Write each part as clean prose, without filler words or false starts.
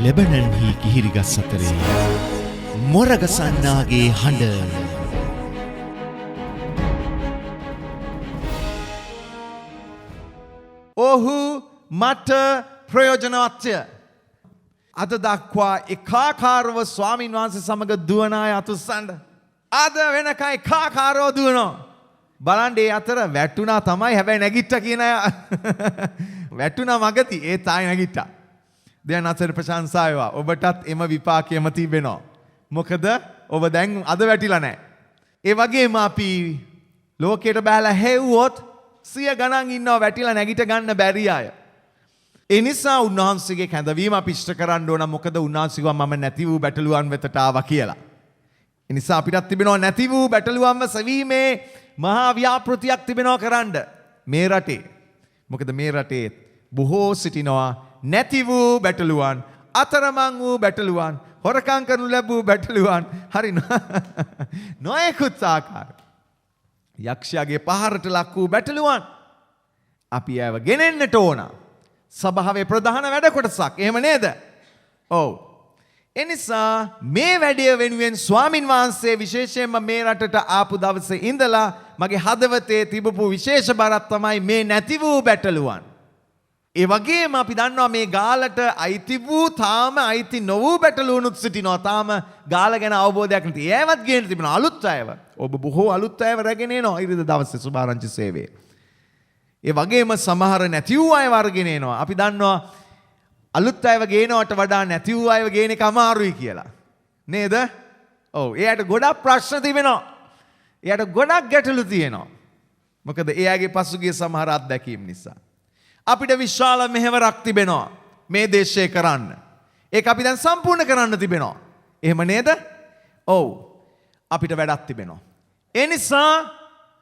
ලෙබනන්හි කිහිරිගස් අතරේ මොරගසන්නාගේ හඬ ඔහු මට ප්‍රයෝජනවත්ය. අද දක්වා එකාකාරව ස්වාමීන් වහන්සේ සමග දුවන අය අතුස්සන්න. අද වෙනකන් එකාකාරව දුවනවා. බලන්න ඒ අතර වැටුණා තමයි හැබැයි නැගිට්ටා කියන අය වැටුණා මගති ඒ තායි නැගිට්ටා. දැන් අතර ප්‍රශංසා වේවා. ඔබටත් එම විපාකයම තිබෙනවා. මොකද ඔබ දැන් අද වැටිලා නැහැ. ඒ වගේම අපි ලෝකයට බහලා හෙව්වොත් සිය ගණන් ඉන්නවා වැටිලා නැගිට ගන්න බැරි අය. ඒ නිසා උන්වහන්සේගේ කැඳවීම අපි ඉෂ්ට කරන්න ඕන. මොකද උන්වහන්සේ කිව්වා මම නැති වූ බැටළුවන් වෙතට ආවා කියලා. ඒ නිසා අපිටත් තිබෙනවා නැති වූ බැටළුවන්ව සෙවීමේ මහා ව්‍යාපෘතියක් තිබෙනවා කරන්න මේ රටේ. මොකද මේ රටේ බොහෝ සිටිනවා නැති වූ බැටළුවන්, අතරමං වූ බැටළුවන්, හොරකම් කරනු ලැබූ බැටළුවන්, හරි නොයෙකුත් ආකාර යක්ෂයාගේ පහරට ලක් වූ බැටළුවන් අපි ඇව ගෙනෙන්නට ඕන. සභාවේ ප්‍රධාන වැඩ කොටසක්. එහෙම නේද? ඔව්. එනිසා මේ වැඩය වෙනුවෙන් ස්වාමින් වහන්සේ විශේෂයෙන්ම මේ රටට ආපු දවසේ ඉඳලා මගේ හදවතේ තිබපු විශේෂ බරක් තමයි මේ නැති වූ බැටළුවන්. ඒ වගේම අපි දන්නවා මේ ගාලට අයිති වූ තාම අයිති නොවූ බැටළුවනුත් සිටිනවා. තාම ගාල ගැන අවබෝධයක් නැති. ඒවත් ගේන්න තිබෙනවා අලුත් අයව. ඔබ බොහෝ අලුත් අයව රැගෙන එනවා ඉරිදා දවසේ සුභාරංචි සේවයේ. ඒ වගේම සමහර නැති වූ අයව අරගෙන එනවා. අපි දන්නවා අලුත් අයව ගේනවට වඩා නැති වූ අයව ගේන එක අමාරුයි කියලා. නේද? ඔව්. එයාට ගොඩක් ප්‍රශ්න තිබෙනවා. එයාට ගොඩක් ගැටලු තියෙනවා. මොකද එයාගේ පසුගිය සමහර අත්දැකීම් නිසා. අපිට විශාල මෙහෙවරක් තිබෙනවා මේ දේශය කරන්න. ඒක අපි දැන් සම්පූර්ණ කරන්න තිබෙනවා. එහෙම නේද? ඔව්. අපිට වැඩක් තිබෙනවා. ඒ නිසා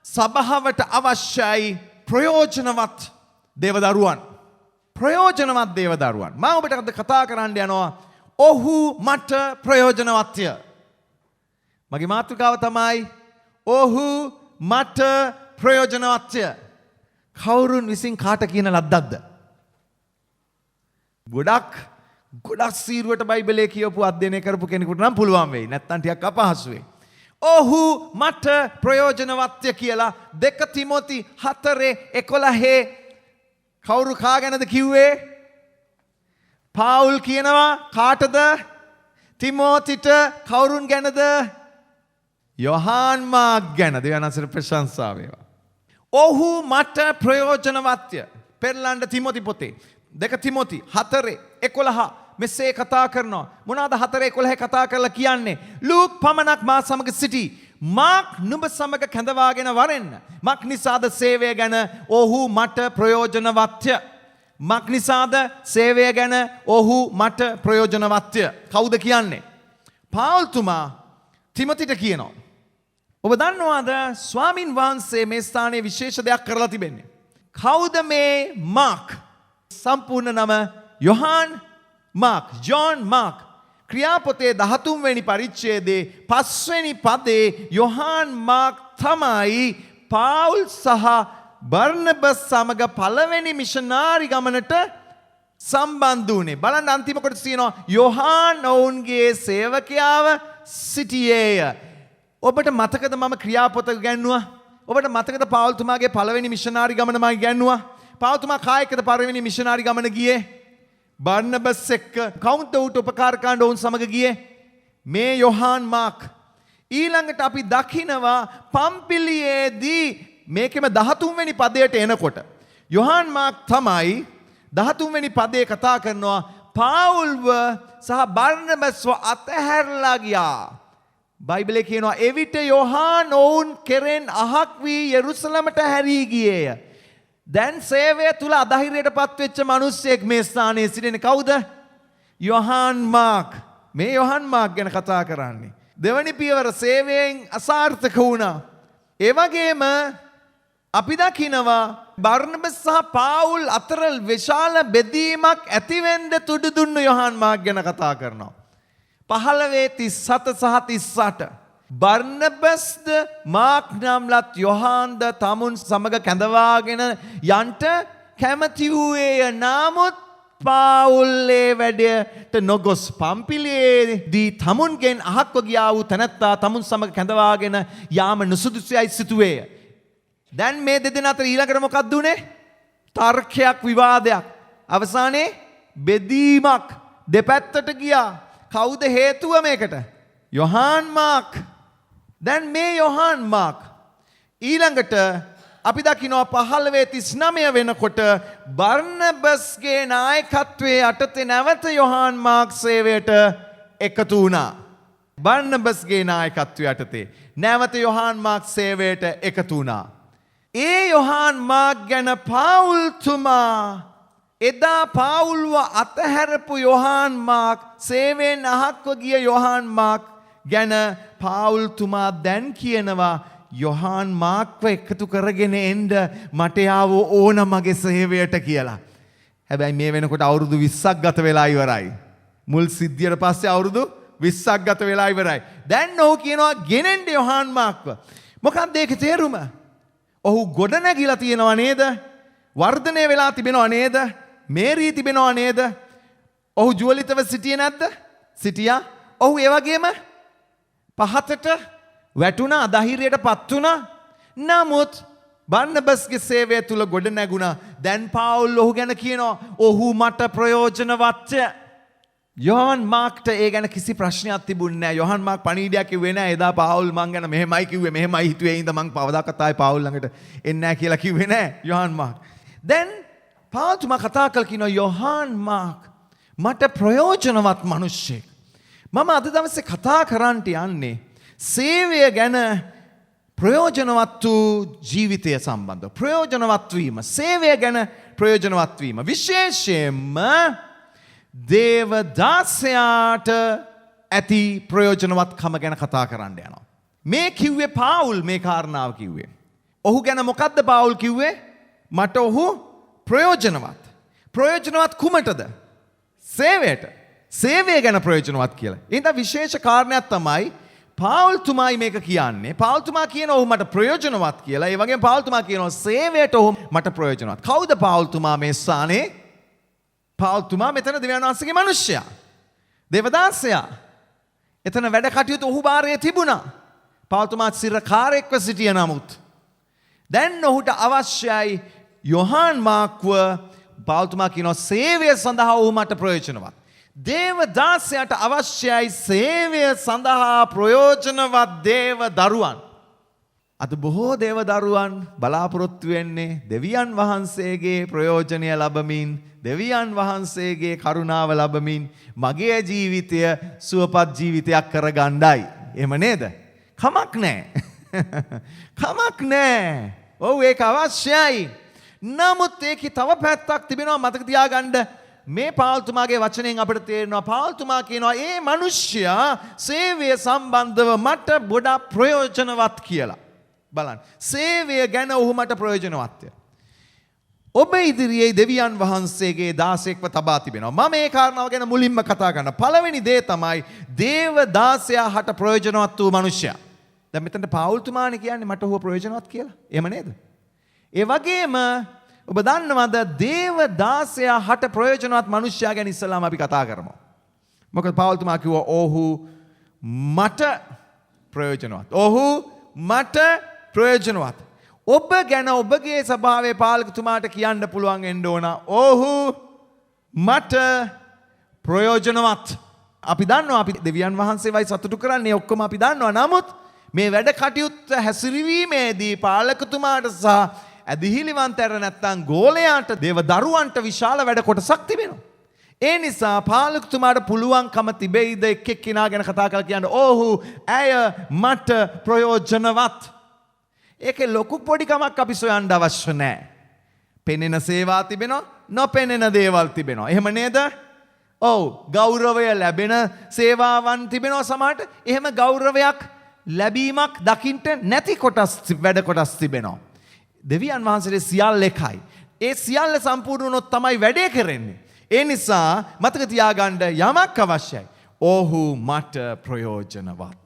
සභාවට අවශ්‍යයි ප්‍රයෝජනවත් දේවදරුවන්. ප්‍රයෝජනවත් දේවදරුවන්. මම ඔබට අද කතා කරන්න යනවා ඔහු මට ප්‍රයෝජනවත්ය. මගේ මාතෘකාව තමයි ඔහු මට ප්‍රයෝජනවත්ය. කවුරුන් විසින් කාට කියන ලද්දක්ද? ගොඩක් සීරුවට බයිබලයේ කියවපු අධ්‍යයනය කරපු කෙනෙකුට නම් පුළුවන් වෙයි. නැත්තම් ටිකක් අපහසු වෙයි. ඔහු මට ප්‍රයෝජනවත්ය කියලා 2 තිමෝති 4:11 කවුරු කා ගැනද කිව්වේ? පාවුල් කියනවා කාටද? තිමෝතිට. කවුරුන් ගැනද? යොහාන් මාක් ගැන. දෙවියන්වහන්සේට ප්‍රශංසා වේවා. ඔහු මට ප්‍රයෝජනවත්ය. පෙරලන්න තිමෝති පොතේ 2 තිමෝති 4:11 මෙසේ කතා කරනවා. මොනවාද 4:11 කතා කරලා කියන්නේ? ලූක් පමණක් මා සමග සිටි. මාක් නුඹ සමග කැඳවාගෙන වරෙන්න. මක් නිසාද සේවය ගැන ඔහු මට ප්‍රයෝජනවත්ය. මක් නිසාද සේවය ගැන ඔහු මට ප්‍රයෝජනවත්ය. කවුද කියන්නේ? පාවුල්තුමා තිමොතිට කියනවා. ඔබ දන්නවාද ස්වාමින් වහන්සේ මේ ස්ථානයේ විශේෂ දෙයක් කරලා තිබෙන්නේ? කවුද මේ මාක්? සම්පූර්ණ නම යොහාන් මාක්, ජෝන් මාක්. ක්‍රියාපොතේ 13 වෙනි පරිච්ඡේදයේ 5 වෙනි පදේ යොහාන් මාක් තමයි පාවුල් සහ බර්නබස් සමග පළවෙනි මිෂනාරි ගමනට සම්බන්ධ වුණේ. බලන්න අන්තිම කොටස තියෙනවා යොහාන් ඔවුන්ගේ සේවකයාව සිටියේය. ඔබට මතකද මම ක්‍රියාපොත ගැන්නුවා? ඔබට මතකද පාවුල්තුමාගේ පළවෙනි මිෂනාරි ගමන මම ගැන්නුවා? පාවුල්තුමා කායකද පළවෙනි මිෂනාරි ගමන ගියේ? බර්නබස් එක්ක. කවුන්ද ඌට උපකාර කරන්න ඔවුන් සමග ගියේ? මේ යොහාන් මාක්. ඊළඟට අපි දකිනවා පම්පිලියේදී මේකෙම 13 වෙනි පදයට එනකොට යොහාන් මාක් තමයි 13 වෙනි පදේ කතා කරනවා පාවුල්ව සහ බර්නබස්ව අතහැරලා ගියා. බයිබලයේ කියනවා එවිට යොහාන් ඔවුන් කෙරෙන් අහක් වී යෙරුසලමට හැරී ගියේය. දැන් සේවය තුල අධෛර්යයට පත්වෙච්ච මිනිස්සෙක් මේ ස්ථානයේ සිටින කවුද? යොහාන් මාක්. මේ යොහාන් මාක් ගැන කතා කරන්නේ. දෙවනි පියවර සේවයෙන් අසාර්ථක වුණා. ඒ වගේම අපි දකිනවා බර්නබස් සහ පාවුල් අතර විශාල බෙදීමක් ඇතිවෙන්න තුඩු දුන්නු යොහාන් මාක් ගැන කතා කරනවා. 15:37 සහ 38 බර්නබස්ද මාක් නම්ලත් යොහාන්ද තමුන් සමග කැඳවාගෙන යන්ට කැමති වූයේය. නමුත් පාවුල්ලේ වැඩට නොගොස් පම්පිලියේදී තමුන්ගෙන් අහක්ව ගියා වූ තැනැත්තා තමුන් සමග කැඳවාගෙන යාම නුසුදුසුයයි සිතුවේය. දැන් මේ දෙදෙනා අතර ඊළඟට මොකක්ද උනේ? තර්කයක් විවාදයක්. අවසානයේ බෙදීමක් දෙපැත්තට ගියා. කවුද හේතුව මේකට? යොහාන් මාක්. දැන් මේ යොහාන් මාක් ඊළඟට අපි දකිනවා 15:39 වෙනකොට බර්නබස්ගේ නායකත්වයේ යටතේ නැවත යොහාන් මාක් සේවයට එකතු වුණා. බර්නබස්ගේ නායකත්වයේ යටතේ නැවත යොහාන් මාක් සේවයට එකතු වුණා. ඒ යොහාන් මාක් ගැන පාවුල්තුමා එදා පාවුල්ව අතහැරපු යොහාන් මාක් සේවයෙන් අහක්ව ගිය යොහාන් මාක් ගැන පාවුල්තුමා දැන් කියනවා යොහාන් මාක්ව එකතු කරගෙන එන්න මට යාව ඕන මගේ සේවයට කියලා. හැබැයි මේ වෙනකොට අවුරුදු 20ක් ගත වෙලා ඉවරයි. මුල් සිද්ධියට පස්සේ අවුරුදු 20ක් ගත වෙලා ඉවරයි. දැන් ඔහු කියනවා ගෙනෙන්න යොහාන් මාක්ව. මොකක්ද ඒකේ තේරුම? ඔහු ගොඩ නැගිලා තියෙනවා නේද? වර්ධනය වෙලා තිබෙනවා නේද? මේරී තිබෙනවා නේද? ඔහු ජුවලිතව සිටියේ නැද්ද? සිටියා. ඔහු ඒ වගේම පහතට වැටුණා, ධෛර්යයට පත් වුණා. නමුත් බර්නබස්ගේ සේවය තුල ගොඩ නැගුණා. දැන් පාවුල් ඔහු ගැන කියනවා ඔහු මට ප්‍රයෝජනවත්ය. යොහාන් මාක්ට ඒ ගැන කිසි ප්‍රශ්නයක් තිබුණේ නැහැ. යොහාන් මාක් පණිවිඩයක් කිව්වේ නැහැ. එදා පාවුල් මං ගැන මෙහෙමයි කිව්වේ, මෙහෙමයි හිතුවේ. ඉඳ මං පවදාකත් ආයේ පාවුල් ළඟට එන්නේ නැහැ කියලා කිව්වේ නැහැ යොහාන් මාක්. දැන් පාවුල්තුමා කතා කළ කියනවා යොහාන් මාක් මට ප්‍රයෝජනවත් මිනිස්සෙක්. මම අද දවසේ කතා කරන්නට යන්නේ සේවය ගැන ප්‍රයෝජනවත් වූ ජීවිතය සම්බන්ධව. ප්‍රයෝජනවත් වීම, සේවය ගැන ප්‍රයෝජනවත් වීම. විශේෂයෙන්ම දේවදාසයාට ඇති ප්‍රයෝජනවත්කම ගැන කතා කරන්න යනවා. මේ කිව්වේ පාවුල් මේ කාරණාව කිව්වේ. ඔහු ගැන මොකද්ද පාවුල් කිව්වේ? මට ඔහු ප්‍රයෝජනවත්. ප්‍රයෝජනවත් කුමටද? සේවයට. සේවය ගැන ප්‍රයෝජනවත් කියලා. එහෙනම් විශේෂ කාරණයක් තමයි පාවුල්තුමායි මේක කියන්නේ. පාවුල්තුමා කියන ඔහු මට ප්‍රයෝජනවත් කියලා. ඒ වගේම පාවුල්තුමා කියනවා සේවයට ඔහු මට ප්‍රයෝජනවත්. කවුද පාවුල්තුමා මේ ස්ථානේ? පාවුල්තුමා මෙතන දෙවියන් වහන්සේගේ මිනිසයා. දේවදාසයා. එතන වැඩ කටයුතු ඔහු බාරයේ තිබුණා. පාවුල්තුමා සිරකාරයෙක්ව සිටිය නමුත් දැන් ඔහුට අවශ්‍යයි යොහාන් මාක්ව පාවුල්තුමා කියනවා සේවය සඳහා ඔහු මට ප්‍රයෝජනවත්. දේවදාසයාට අවශ්‍යයි සේවය සඳහා ප්‍රයෝජනවත් දේව දරුවන්. අද බොහෝ දේව දරුවන් බලාපොරොත්තු වෙන්නේ දෙවියන් වහන්සේගේ ප්‍රයෝජනය ලබමින්, දෙවියන් වහන්සේගේ කරුණාව ලබමින් මගේ ජීවිතය සුවපත් ජීවිතයක් කරගන්නයි. එහෙම නේද? කමක් නැහැ. කමක් නැහැ. ඔව් ඒක අවශ්‍යයි. නමුත් ඒකේ තව පැත්තක් තිබෙනවා මතක තියාගන්න. මේ පාවුල්තුමාගේ වචනයෙන් අපිට තේරෙනවා පාවුල්තුමා කියනවා ඒ මිනිස්සයා සේවය සම්බන්ධව මට ගොඩාක් ප්‍රයෝජනවත් කියලා. බලන්න. සේවය ගැන ඔහු මට ප්‍රයෝජනවත්ය. ඔබ ඉදිරියේ දෙවියන් වහන්සේගේ දාසයෙක්ව තබා තිබෙනවා. මම මේ කාරණාව ගැන මුලින්ම කතා කරනවා. පළවෙනි දේ තමයි දේව දාසයා හට ප්‍රයෝජනවත් වූ මිනිසයා. දැන් මෙතන පාවුල්තුමානේ කියන්නේ මට ඔහු ප්‍රයෝජනවත් කියලා. එහෙම නේද? ඒ වගේම ඔබ දන්නවද දේව දාසයා හට ප්‍රයෝජනවත් මිනිසයා ගැන ඉස්සලාම අපි කතා කරමු. මොකද පාවුල්තුමා කිව්වා ඔහු මට ප්‍රයෝජනවත්. ඔහු මට ප්‍රයෝජනවත්. ඔබ ගැන ඔබගේ සභාවේ පාලකතුමාට කියන්න පුළුවන් වෙන්න ඕන ඔහු මට ප්‍රයෝජනවත්. අපි දන්නවා අපි දෙවියන් වහන්සේවයි සතුටු කරන්නේ ඔක්කොම අපි දන්නවා. නමුත් මේ වැඩ කටයුත්ත හැසිරවීමේදී පාලකතුමාට සහ ඇදිහිලිවන්තර නැත්තම් ගෝලයාට දේව දරුවන්ට විශාල වැඩ කොටසක් තිබෙනවා. ඒ නිසා පාලකතුමාට පුළුවන්කම තිබෙයිද එක් එක්කිනා ගැන කතා කරලා කියන්න ඔහු ඇය මට ප්‍රයෝජනවත්. ඒකේ ලොකු පොඩි කමක් අපි සොයන්න අවශ්‍ය නැහැ. පෙනෙන සේවා තිබෙනවා, නොපෙනෙන දේවල් තිබෙනවා. එහෙම නේද? ඔව් ගෞරවය ලැබෙන සේවාවන් තිබෙනවා සමහරට. එහෙම ගෞරවයක් ලැබීමක් දකින්න නැති කොටස් වැඩ කොටස් තිබෙනවා. දෙවියන් වහන්සේගේ සියල්ල එකයි. ඒ සියල්ල සම්පූර්ණ වුණොත් තමයි වැඩේ කරන්නේ. ඒ නිසා මතක තියාගන්න යමක් අවශ්‍යයි. ඔහු මට ප්‍රයෝජනවත්.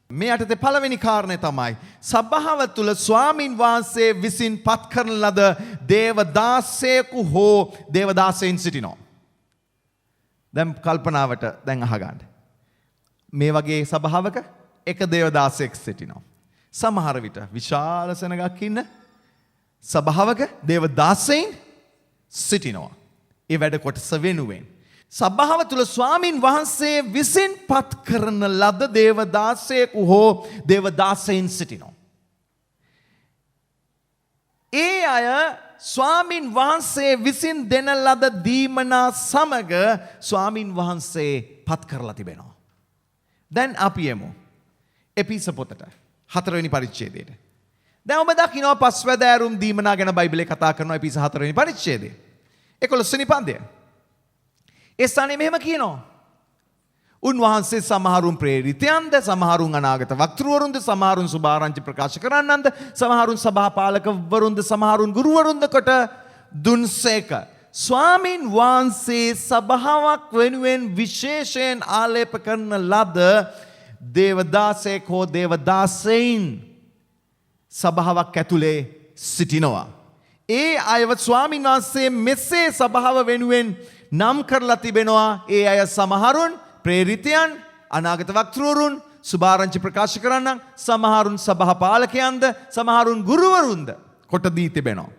මේ යටතේ පළවෙනි කාරණය තමයි සභාව තුළ ස්වාමින් වහන්සේ විසින් පත් කරන ලද දේවදාසයෙකු හෝ දේවදාසයන් සිටිනවා. දැන් කල්පනාවට දැන් අහගන්න. මේ වගේ සභාවක එක දේවදාසයෙක් සිටිනවා. සමහර විට විශාල සෙනගක් ඉන්න සභාවක දේවදාසයින් සිටිනවා. ඒ වැඩ කොටස වෙනුවෙන්. සභාව තුළ ස්වාමින් වහන්සේ විසින් පත් කරන ලද දේවදාසයෙකු හෝ දේවදාසයින් සිටිනවා. ඒ අය ස්වාමින් වහන්සේ විසින් දෙන ලද දීමනා සමග ස්වාමින් වහන්සේ පත් කරලා තිබෙනවා. දැන් අපි යමු එපිස පොතට 4 වෙනි පරිච්ඡේදයට. දැන් ඔබ දකිනවා පස්වැදෑරුම් දීමනා ගැන බයිබලයේ කතා කරනවා එපිස 4 වෙනි පරිච්ඡේදයේ. 11 වෙනි පදය. ඒ ස්ථානයේ මෙහෙම කියනවා. උන්වහන්සේ සමහරුන් ප්‍රේරිතයන්ද, සමහරුන් අනාගත වක්තෘවරුන්ද, සමහරුන් සුභාරංචි ප්‍රකාශ කරන්නන්ද, සමහරුන් සභාපාලකවරුන්ද, සමහරුන් ගුරුවරුන්ද කොට දුන්සේක. ස්වාමින් වහන්සේ සභාවක් වෙනුවෙන් විශේෂයෙන් ආලේප කරන ලද දේවදාසයෙක් හෝ දේවදාසයින් සභාවක් ඇතුලේ සිටිනවා. ඒ අයව ස්වාමින් වහන්සේ මෙසේ සභාව වෙනුවෙන් නම් කරලා තිබෙනවා. ඒ අය සමහරුන් ප්‍රේරිතයන්, අනාගත වක්තෘවරුන්, සුභාරංචි ප්‍රකාශ කරන්නන්, සමහරුන් සභාපාලකයන්ද, සමහරුන් ගුරුවරුන්ද කොට දී තිබෙනවා.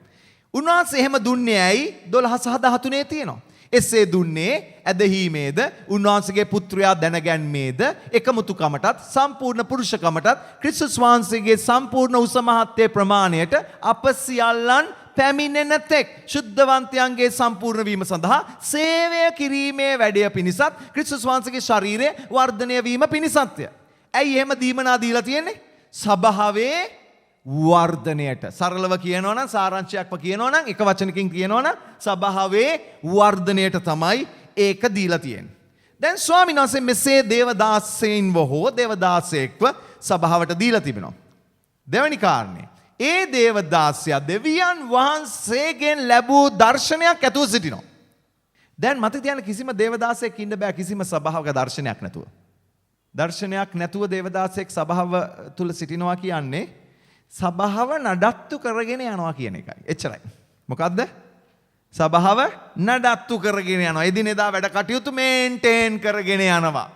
උන්වහන්සේ එහෙම දුන්නේ ඇයි? 12 සහ 13 තියෙනවා. එසේ දුන්නේ ඇදහිීමේද, උන්වහන්සේගේ පුත්‍රයා දැනගැන්මේද, එකමුතුකමටත්, සම්පූර්ණ පුරුෂකමටත්, ක්‍රිස්තුස් වහන්සේගේ සම්පූර්ණ උස මහත්යේ ප්‍රමාණයට අප සියල්ලන් පැමිණෙන තෙක් ශුද්ධවන්තයන්ගේ සම්පූර්ණ වීම සඳහා සේවය කිරීමේ වැඩය පිණිසත් ක්‍රිස්තුස් වහන්සේගේ ශරීරය වර්ධනය වීම පිණිසත්ය. ඇයි එහෙම දීමනා දීලා තියෙන්නේ? සභාවේ වර්ධනයට. සරලව කියනවා නම්, සාරාංශයක්ව කියනවා නම්, එක වචනකින් කියනවා නම් සභාවේ වර්ධනයට තමයි ඒක දීලා තියෙන්නේ. දැන් ස්වාමීන් වහන්සේ මෙසේ දේවදාසයින්ව හෝ දේවදාසයෙක්ව සභාවට දීලා තිබෙනවා. දෙවැනි කාරණේ, ඒ දේවදාසයා දෙවියන් වහන්සේගෙන් ලැබූ දර්ශනයක් ඇතුව සිටිනවා. දැන් මතක තියාගන්න, කිසිම දේවදාසයෙක් ඉන්න බෑ කිසිම සභාවක දර්ශනයක් නැතුව. දර්ශනයක් නැතුව දේවදාසයෙක් සභාව තුල සිටිනවා කියන්නේ සභාව නඩත්තු කරගෙන යනවා කියන එකයි. එච්චරයි. මොකද්ද? සභාව නඩත්තු කරගෙන යනවා. එදිනෙදා වැඩ කටයුතු මේන්ටේන් කරගෙන යනවා.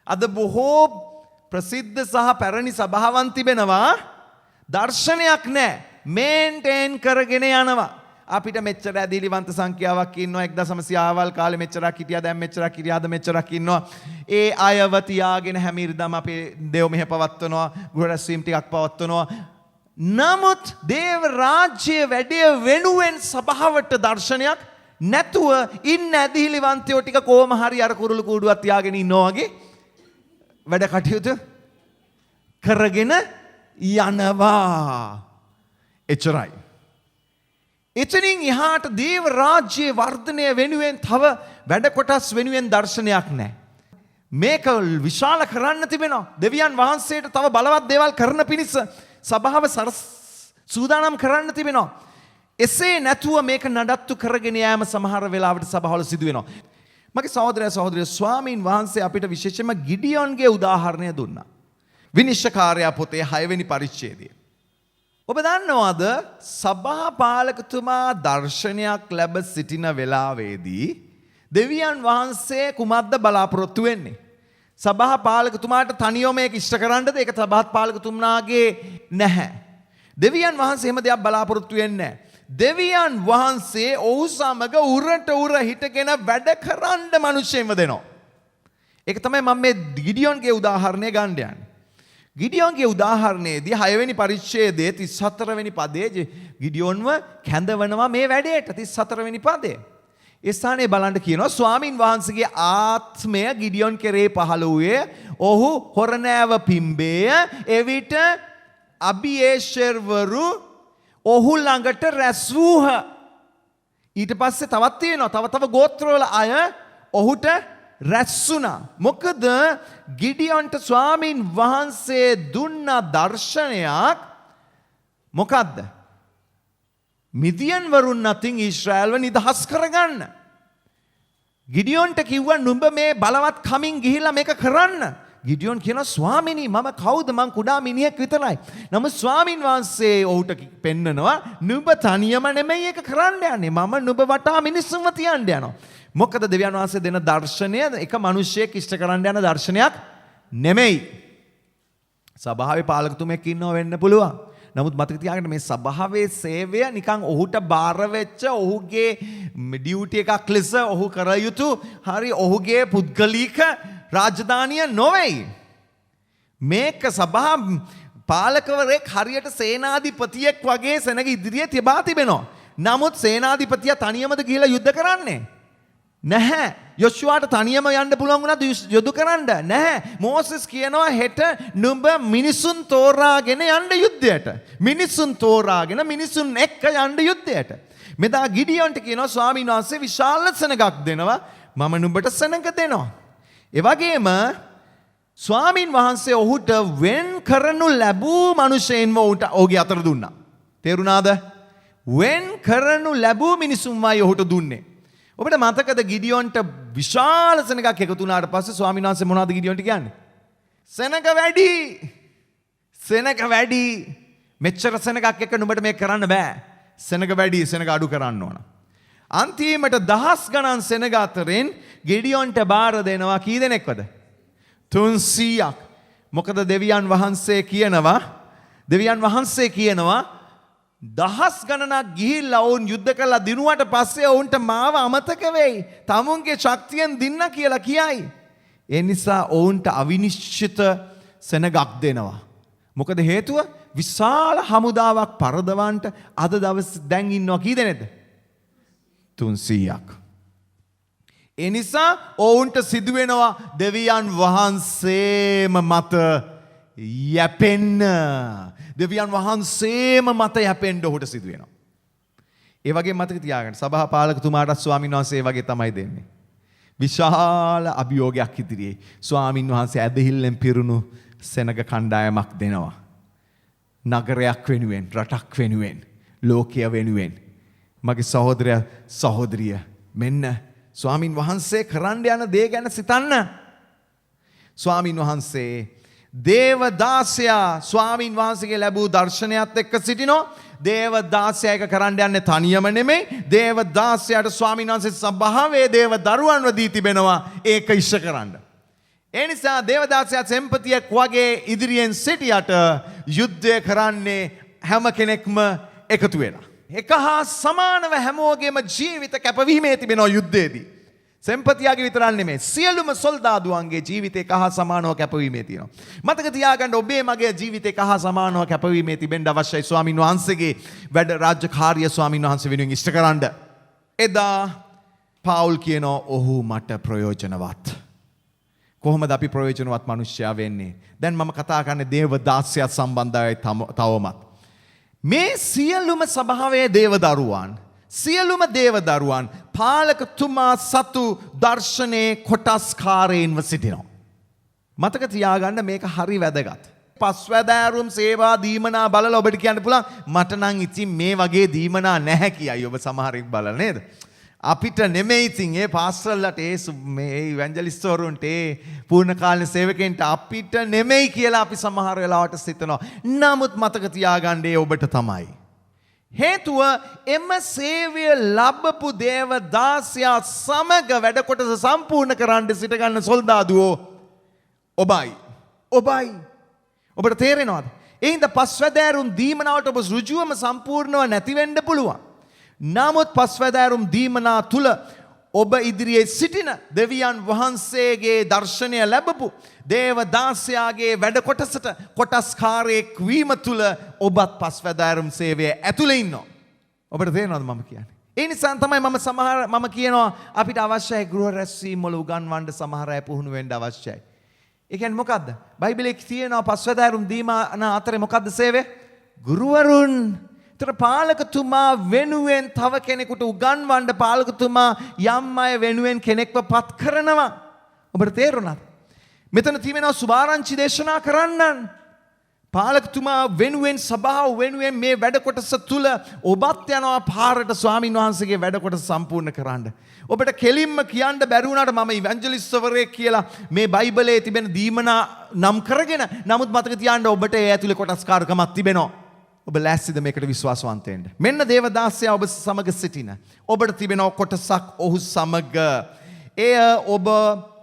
අද බොහෝ ප්‍රසිද්ධ සහ පැරණි සභාවන් තිබෙනවා. දර්ශනයක් නැහැ. මේන්ටේන් කරගෙන යනවා. අපිට මෙච්චර ඇදහිලිවන්ත සංඛ්‍යාවක් ඉන්නවා. 1900 ආවල් කාලේ මෙච්චරක් හිටියා, දැන් මෙච්චරක් හිටියාද මෙච්චරක් ඉන්නවා. ඒ අයව තියාගෙන හැමිරිදම අපේ දේව මෙහෙ පවත්වනවා, ගෘහ රැස්වීම් ටිකක් පවත්වනවා. නමුත් දේව රාජ්‍ය වැඩය වෙනුවෙන් සභාවට දර්ශනයක් නැතුව ඉන්න ඇදහිලිවන්තයෝ ටික කොහොම හරි අර කුරුළු කූඩුවක් තියාගෙන ඉන්නවා වගේ වැඩ කටයුතු කරගෙන යනවා. එච්චරයි. එතනින් එහාට දේව රාජ්‍යයේ වර්ධනය වෙනුවෙන් තව වැඩ කොටස් වෙනුවෙන් දර්ශනයක් නැහැ. මේක විශාල කරන්න තිබෙනවා. දෙවියන් වහන්සේට තව බලවත් දේවල් කරන පිණිස සභාව සූදානම් කරන්න තිබෙනවා. එසේ නැතුව මේක නඩත්තු කරගෙන යෑම සමහර වෙලාවට සභාවල සිදු වෙනවා. මගේ සහෝදරය සහෝදරිය, ස්වාමීන් වහන්සේ අපිට විශේෂයෙන්ම ගිඩියොන්ගේ උදාහරණය දුන්නා. විනිශ්චයකාරයා පොතේ 6 වෙනි පරිච්ඡේදය. ඔබ දන්නවද සභාපාලකතුමා දර්ශනයක් ලැබ සිටින වෙලාවේදී දෙවියන් වහන්සේ කුමක්ද බලාපොරොත්තු වෙන්නේ? සභාපාලකතුමාට තනියම මේක ඉෂ්ට කරන්නද? ඒක සභාපාලකතුමාගේ නැහැ. දෙවියන් වහන්සේ එහෙම දෙයක් බලාපොරොත්තු වෙන්නේ නැහැ. දෙවියන් වහන්සේ ඔහු සමග උරට උර හිටගෙන වැඩ කරන්න මිනිස්සෙන්ව දෙනවා. ඒක තමයි මම මේ ගිඩියොන්ගේ උදාහරණය ගන්න යන්නේ. ගිඩියොන්ගේ උදාහරණයේදී 6 වෙනි පරිච්ඡේදයේ 34 වෙනි පදයේ ගිඩියොන්ව කැඳවනවා මේ වැඩේට. 34 වෙනි පදයේ ඒ ස්ථානයේ බලන්න කියනවා, ස්වාමින් වහන්සේගේ ආත්මය ගිඩියොන් කෙරේ පහළ වූයේ ඔහු හොරණෑව පිම්බේය. එවිට අබියේෂර්වරු ඔහු ළඟට රැස් වූහ. ඊට පස්සේ තවත් තියෙනවා, තව ගෝත්‍රවල අය ඔහුට රැස් වුණා. මොකද ගිඩියොන්ට ස්වාමින් වහන්සේ දුන්න දර්ශනයක් මොකද්ද? මිදියන් වරුන් අතින් ඊශ්‍රායල්ව නිදහස් කරගන්න. ගිඩියොන්ට කිව්වා නුඹ මේ බලවත් කමින් ගිහිල්ලා මේක කරන්න. ගිඩියොන් කියනවා, ස්වාමිනී මම කවුද? මං කුඩා මිනිහෙක් විතරයි. නමුත් ස්වාමින් වහන්සේ ඔහුට පෙන්නනවා, නුඹ තනියම නෙමෙයි ඒක කරන්න යන්නේ. මම නුඹ වටා මිනිස්සුන්ව තියන්න යනවා. මොකද දෙවියන් වහන්සේ දෙන දර්ශනය එක මිනිහෙක් ඉෂ්ට කරන්න යන දර්ශනයක් නෙමෙයි. සභාවේ පාලකතුමෙක් ඉන්නව වෙන්න පුළුවන්. නමුත් මතක තියාගන්න මේ සභාවේ සේවය නිකන් ඔහුට බාර වෙච්ච ඔහුගේ ඩියුටි එකක් ලෙස ඔහු කර යුතු හරි ඔහුගේ පුද්ගලික රාජධානිය නොවේයි. මේක සභා පාලකවරයෙක් හරියට සේනාධිපතියෙක් වගේ සෙනග ඉදිරියේ තිබා තිබෙනවා. නමුත් සේනාධිපතියා තනියමද ගිහිලා යුද්ධ කරන්නේ නැහැ. යොෂුවාට තනියම යන්න පුළුවන් වුණාද යුද්ධ කරන්න? නැහැ. මෝසෙස් කියනවා හෙට නුඹ මිනිසුන් තෝරාගෙන යන්න යුද්ධයට. මිනිසුන් තෝරාගෙන මිනිසුන් එක්ක යන්න යුද්ධයට. මෙදා ගිඩියොන්ට කියනවා ස්වාමීන් වහන්සේ විශාල සෙනගක් දෙනවා. මම නුඹට සෙනග දෙනවා. ඒ වගේම ස්වාමීන් වහන්සේ ඔහුට වෙන් කරනු ලැබූ මිනිසෙන්ව ඔහුගේ අතර දුන්නා. තේරුණාද? වෙන් කරනු ලැබූ මිනිසුන්මයි ඔහුට දුන්නේ. ඔබට මතකද ගිඩියොන්ට විශාල සෙනගක් එකතු වුණාට පස්සේ ස්වාමීන් වහන්සේ මොනවද ගිඩියොන්ට කියන්නේ? සෙනග වැඩි. සෙනග වැඩි. මෙච්චර සෙනගක් එක්ක නුඹට මේක කරන්න බෑ. සෙනග වැඩි, සෙනග අඩු කරන්න ඕන. අන්තිමට දහස් ගණන් සෙනග අතරින් ගිඩියොන්ට බාර දෙනවා කී දෙනෙක්වද? 300ක්. මොකද දෙවියන් වහන්සේ කියනවා දහස් ගණනක් ගිහිල්ලා ඔවුන් යුද්ධ කරලා දිනුවට පස්සේ ඔවුන්ට මාව අමතක වෙයි. තමුන්ගේ ශක්තියෙන් දින්න කියලා කියයි. ඒ නිසා ඔවුන්ට අවිනිශ්චිත සෙනගක් දෙනවා. මොකද හේතුව විශාල හමුදාවක් පරදවන්ට අද දවස් දැන් ඉන්නවා කී දෙනෙක්ද? 300ක්. ඒ නිසා ඔවුන්ට සිදුවෙනවා දෙවියන් වහන්සේම මත යැපෙන්න. දෙවියන් වහන්සේම මත යැපෙන්න ඔහුට සිදුවෙනවා. ඒ වගේ මතක තියාගන්න සභා පාලකතුමාට ස්වාමීන් වහන්සේ වගේ තමයි දෙන්නේ. විශාල අභියෝගයක් ඉදිරියේ ස්වාමීන් වහන්සේ ඇදහිල්ලෙන් පිරුණු සෙනග කණ්ඩායමක් දෙනවා. නගරයක් වෙනුවෙන්, රටක් වෙනුවෙන්, ලෝකය වෙනුවෙන්. මගේ සහෝදරයා සහෝදරිය මෙන්න ස්වාමීන් වහන්සේ කරන්න යන දේ ගැන සිතන්න. ස්වාමීන් වහන්සේ දේවදාසයා ස්වාමීන් වහන්සේගේ ලැබූ දර්ශනයත් එක්ක සිටිනෝ. දේවදාසයා එක කරන්න යන්නේ තනියම නෙමෙයි. දේවදාසයාට ස්වාමීන් වහන්සේ සභාවේ දේව දරුවන්ව දී තිබෙනවා ඒක ඉෂ්ට කරන්න. ඒ නිසා දේවදාසයා සෙම්පතියෙක් වගේ ඉදිරියෙන් සිටියට යුද්ධය කරන්නේ හැම කෙනෙක්ම එකතු වෙලා. එක හා සමානව හැමෝගේම ජීවිත කැපවීමේ තිබෙනවා යුද්ධයේදී. සෙම්පතියාගේ විතරක් නෙමෙයි සියලුම සොල්දාදුවන්ගේ ජීවිත එක හා සමානව කැපවීමේ තියෙනවා. මතක තියාගන්න ඔබේ මගේ ජීවිත එක හා සමානව කැපවීමේ තිබෙන්න අවශ්‍යයි ස්වාමීන් වහන්සේගේ වැඩ රාජකාරිය ස්වාමීන් වහන්සේ වෙනුවෙන් ඉෂ්ට කරන්න. එදා පාවුල් කියනවා ඔහු මට ප්‍රයෝජනවත්. කොහොමද අපි ප්‍රයෝජනවත් මිනිස්සයා වෙන්නේ? දැන් මම කතා කරන්නේ දේවදාසයත් සම්බන්ධයි තවමත්. මේ සියලුම සභාවේ සියලුම දේවදරුවන් පාලකතුමා සතු දර්ශනයේ කොටස්කාරයින්ව සිටිනවා. මතක තියාගන්න මේක හරි වැදගත්. පස්වැදෑරුම් සේවා දීමනා බලලා ඔබට කියන්න පුළුවන් මට නම් ඉතින් මේ වගේ දීමනා නැහැ කියයි ඔබ සමහරෙක් බලලා නේද? අපිට නෙමෙයි ඉතින් ඒ පාස්ටර්ලට මේ ඉවැන්ජලිස්ට්වරුන්ට ඒ පූර්ණ කාලීන සේවකයන්ට අපිට නෙමෙයි කියලා අපි සමහර වෙලාවට සිතනවා. නමුත් මතක තියාගන්න ඒ ඔබට තමයි. හේතුව එම සේවය ලබපු දේවදාසයා සමග වැඩ කොටස සම්පූර්ණ කරන්න සිටගන්න සොල්දාදුවෝ ඔබයි. ඔබට තේරෙනවද? ඒ හින්දා පස්වැදෑරුම් දීමනාවට ඔබ ඍජුවම සම්පූර්ණව නැති වෙන්න පුළුවන්. නමුත් පස්වැදෑරුම් දීමනා තුල ඔබ ඉදිරියේ සිටින දෙවියන් වහන්සේගේ දර්ශනය ලැබපු දේවදාසයාගේ වැඩ කොටසට කොටස්කාරයෙක් වීම තුල ඔබත් පස්වැදෑරුම් සේවයේ ඇතුළේ ඉන්නවා. ඔබට තේරෙනවද මම කියන්නේ? ඒ නිසා තමයි මම කියනවා අපිට අවශ්‍යයි ගෘහ රැස්වීම් වල උගන්වන්න සමහර අය පුහුණු වෙන්න අවශ්‍යයි. ඒ කියන්නේ මොකද්ද? බයිබලයේ තියෙනවා පස්වැදෑරුම් දීමන අතරේ මොකද්ද සේවය? ගුරුවරුන්. ඒතර පාලකතුමා වෙනුවෙන් තව කෙනෙකුට උගන්වන්න පාලකතුමා යම් අය වෙනුවෙන් කෙනෙක්ව පත් කරනවා. ඔබට තේරුණාද? මෙතන තියෙනවා සුභාරංචි දේශනා කරන්නන්. පාලකතුමා වෙනුවෙන් සභාව වෙනුවෙන් මේ වැඩ කොටස තුල ඔබත් යනවා පාරට ස්වාමින් වහන්සේගේ වැඩ කොටස සම්පූර්ණ කරන්න. ඔබට කෙලින්ම කියන්න බැරි වුණාට මම ඉවැන්ජලිස්ට්වරයෙක් කියලා මේ බයිබලයේ තිබෙන දීමනා නම් කරගෙන නමුත් මතක තියාගන්න ඔබට ඒ ඇතුලේ කොටස්කාරකමක් තිබෙනවා. ඔබ ලෑස්තිද මේකට විශ්වාසවන්ත වෙන්න? මෙන්න දේවදාසයා ඔබ සමග සිටින. ඔබට තිබෙන කොටසක් ඔහු සමග. එය ඔබ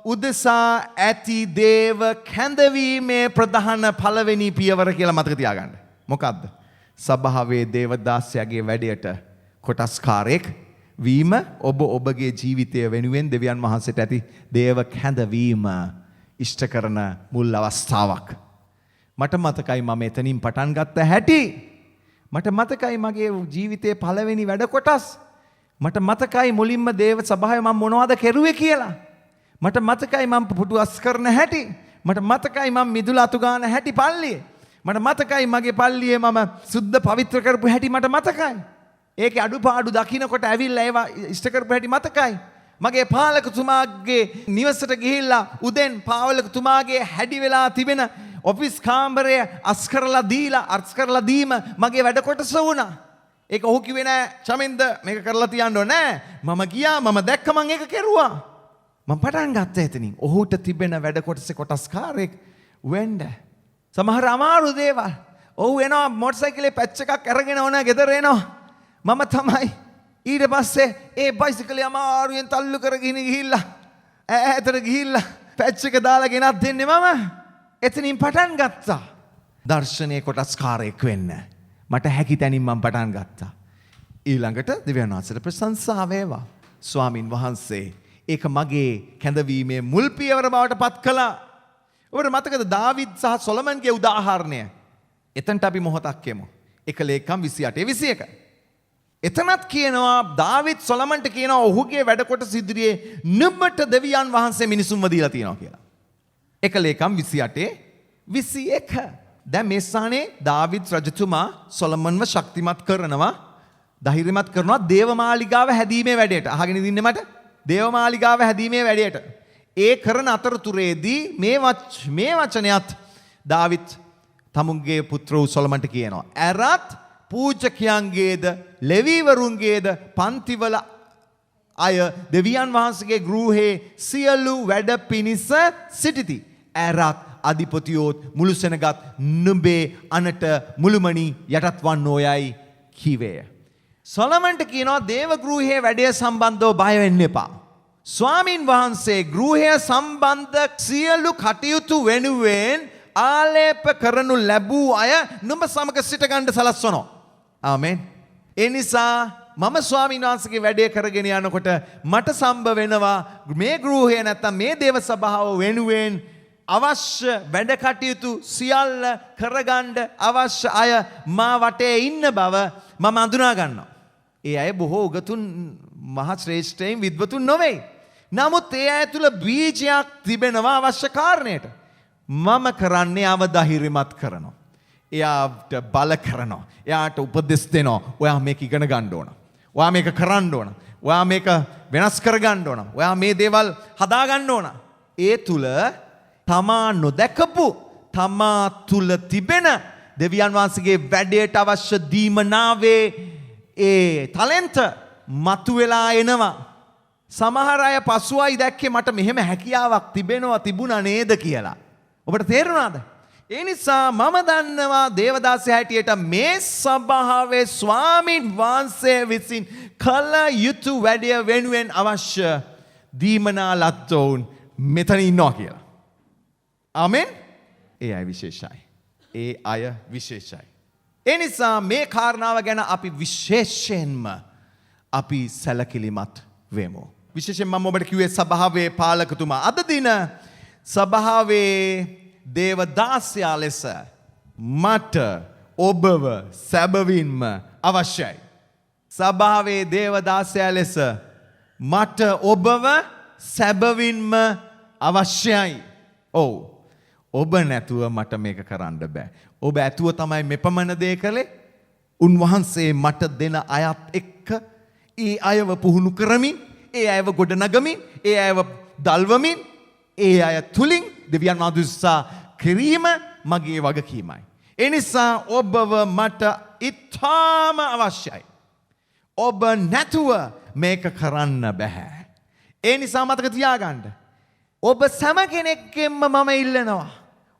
උදෙසා ඇති දේව කැඳවීමේ ප්‍රධාන පළවෙනි පියවර කියලා මතක තියාගන්න. මොකද්ද? සභාවේ දේවදාසයාගේ වැඩයට කොටස්කාරයෙක් වීම ඔබ ඔබගේ ජීවිතය වෙනුවෙන් දෙවියන් වහන්සේට ඇති දේව කැඳවීම ඉෂ්ට කරන මුල් අවස්ථාවක්. මට මතකයි මම එතනින් පටන් ගත්ත හැටි. මට මතකයි මගේ ජීවිතයේ පළවෙනි වැඩ කොටස්. මට මතකයි මුලින්ම දේව සභාවේ මම මොනවද කෙරුවේ කියලා. මට මතකයි මම පුටු අස් කරන හැටි. මට මතකයි මම මිදුල අතු ගන්න හැටි පල්ලියේ. මට මතකයි මගේ පල්ලියේ මම සුද්ධ පවිත්‍ර කරපු හැටි මට මතකයි. ඒකේ අඩුපාඩු දකින්නකොට ඇවිල්ලා ඒවා ඉෂ්ට කරපු හැටි මතකයි. මගේ පාලකතුමාගේ නිවසට ගිහිල්ලා උදෙන් පාලකතුමාගේ හැඩි වෙලා තිබෙන ඔෆිස් කාමරය අස් කරලා දීම මගේ වැඩ කොටස වුණා. ඒක ඔහු කිව්වේ නෑ චමින්ද මේක කරලා තියන්න ඕනේ නෑ. මම ගියා මම දැක්ක මම ඒක කෙරුවා. මම පටන් ගත්තා එතනින්. ඔහුට තිබෙන වැඩ කොටසේ කොටස්කාරයෙක් වෙන්න. සමහර අමාරු දේවල්. ඔහු එනවා මොටර් සයිකලේ පැච් එකක් අරගෙන ඕන ගෙදර එනවා. මම තමයි ඊට පස්සේ ඒ බයිසිකලේ අමාරුවෙන් තල්ලු කරගෙන ගිහිල්ලා ඈතට ගිහිල්ලා පැච් එක දාලා ගෙනත් දෙන්නේ මම. එතනින් පටන් ගත්තා. දර්ශනයේ කොටස්කාරයෙක් වෙන්න. මට හැකි තැනින් මම පටන් ගත්තා. ඊළඟට දෙවියන් වහන්සේට ප්‍රශංසා වේවා. ස්වාමින් වහන්සේ ඒක මගේ කැඳවීමේ මුල් පියවර බවට පත් කළා. ඔබට මතකද දාවිද් සහ සොලමන්ගේ උදාහරණය? එතනට අපි මොහොතක් යමු. 1 ලේකම් 28:21. එතනත් කියනවා දාවිද් සොලමන්ට කියනවා ඔහුගේ වැඩ කොටස ඉදිරියේ නුඹට දෙවියන් වහන්සේ මිනිසුන්ව දීලා තියෙනවා කියලා. 1 ලේකම් 28:21. දැන් මේ ස්ථානයේ දාවිද් රජතුමා සොලමන්ව ශක්තිමත් කරනවා, ධෛර්යමත් කරනවා දේවමාලිගාව හැදීමේ වැඩේට. අහගෙන ඉඳින්නේ මට. දේවමාලිගාව හැදීමේ වැඩේට. ඒ කරන අතරතුරේදී මේ වචනයත් දාවිද් තමුන්ගේ පුත්‍ර වූ සොලමන්ට කියනවා. ඇරත් පූජකයන්ගේද ලෙවීවරුන්ගේද පන්තිවල අය දෙවියන් වහන්සේගේ ගෘහේ සියලු වැඩ පිණිස සිටිති. ඇරත් අධිපතියෝත් මුළු සෙනගත් නුඹේ අනට මුළුමනි යටත් වන්නෝයයි කිවේය. සොලමන්ට කියනවා දේව ගෘහයේ වැඩය සම්බන්ධව බය වෙන්න එපා. ස්වාමින් වහන්සේ ගෘහය සම්බන්ධ සියලු කටයුතු වෙනුවෙන් ආලේප කරනු ලැබූ අය නුඹ සමග සිට ගන්න සලස්වනවා. ආමෙන්. ඒ නිසා මම ස්වාමීන් වහන්සේගේ වැඩේ කරගෙන යනකොට මට සම්බ වෙනවා මේ ගෘහය නැත්තම් මේ දේව සභාව වෙනුවෙන් අවශ්‍ය වැඩ කටයුතු සියල්ල කරගන්න අවශ්‍ය අය මා වටේ ඉන්න බව මම අඳුනා ගන්නවා. ඒ අය බොහෝ උගතුන් මහ ශ්‍රේෂ්ඨයින් විද්වතුන් නොවේ. නමුත් ඒ අය තුල බීජයක් තිබෙනවා අවශ්‍ය කාරණයට. මම කරන්නේ අවධෛර්යමත් කරනවා. එයාට බල කරනවා. එයාට උපදෙස් දෙනවා. ඔයා මේක ඉගෙන ගන්න ඕන. ඔයා මේක කරන්න ඕන. ඔයා මේක වෙනස් කර ගන්න ඕන. ඔයා මේ දේවල් හදා ගන්න ඕන. ඒ තුල තමා නොදකපු තමා තුල තිබෙන දෙවියන් වහන්සේගේ වැඩේට අවශ්‍ය දීමනාවේ ඒ ටැලන්ට් මතුවලා එනවා. සමහර අය පසුවයි දැක්කේ මට මෙහෙම හැකියාවක් තිබුණා නේද කියලා. ඔබට තේරුණාද? ඒ නිසා මම දන්නවා දේවදාසයා හැටියට මේ සභාවේ ස්වාමින් වහන්සේ විසින් කල යුතු වැඩය වෙනුවෙන් අවශ්‍ය දීමනා ලද්දෝන් මෙතන ඉන්නවා කියලා. ආමෙන්. ඒ අය විශේෂයි. ඒ අය විශේෂයි. ඒ නිසා මේ කාරණාව ගැන අපි විශේෂයෙන්ම අපි සැලකිලිමත් වෙමු. විශේෂයෙන් මම ඔබට කිව්වේ සභාවේ පාලකතුමා අද දින සභාවේ දේවදාසයා ලෙස මට ඔබව සැබවින්ම අවශ්‍යයි. සභාවේ දේවදාසයා ලෙස මට ඔබව සැබවින්ම අවශ්‍යයි. ඔව්. ඔබ නැතුව මට මේක කරන්න බෑ. ඔබ ඇතුව තමයි මෙපමණ දේ කළේ. උන්වහන්සේ මට දෙන අයත් එක්ක ඒ අයව පුහුණු කරමින්, ඒ අයව ගොඩනගමින්, ඒ අයව දල්වමින්, ඒ අය තුලින් දෙවියන් වහන්සේ කිරීම මගේ වගකීමයි. ඒ නිසා ඔබව මට ඉතාම අවශ්‍යයි. ඔබ නැතුව මේක කරන්න බෑ. ඒ නිසා මතක තියාගන්න. ඔබ සෑම කෙනෙක්ගෙන්ම මම ඉල්ලනවා.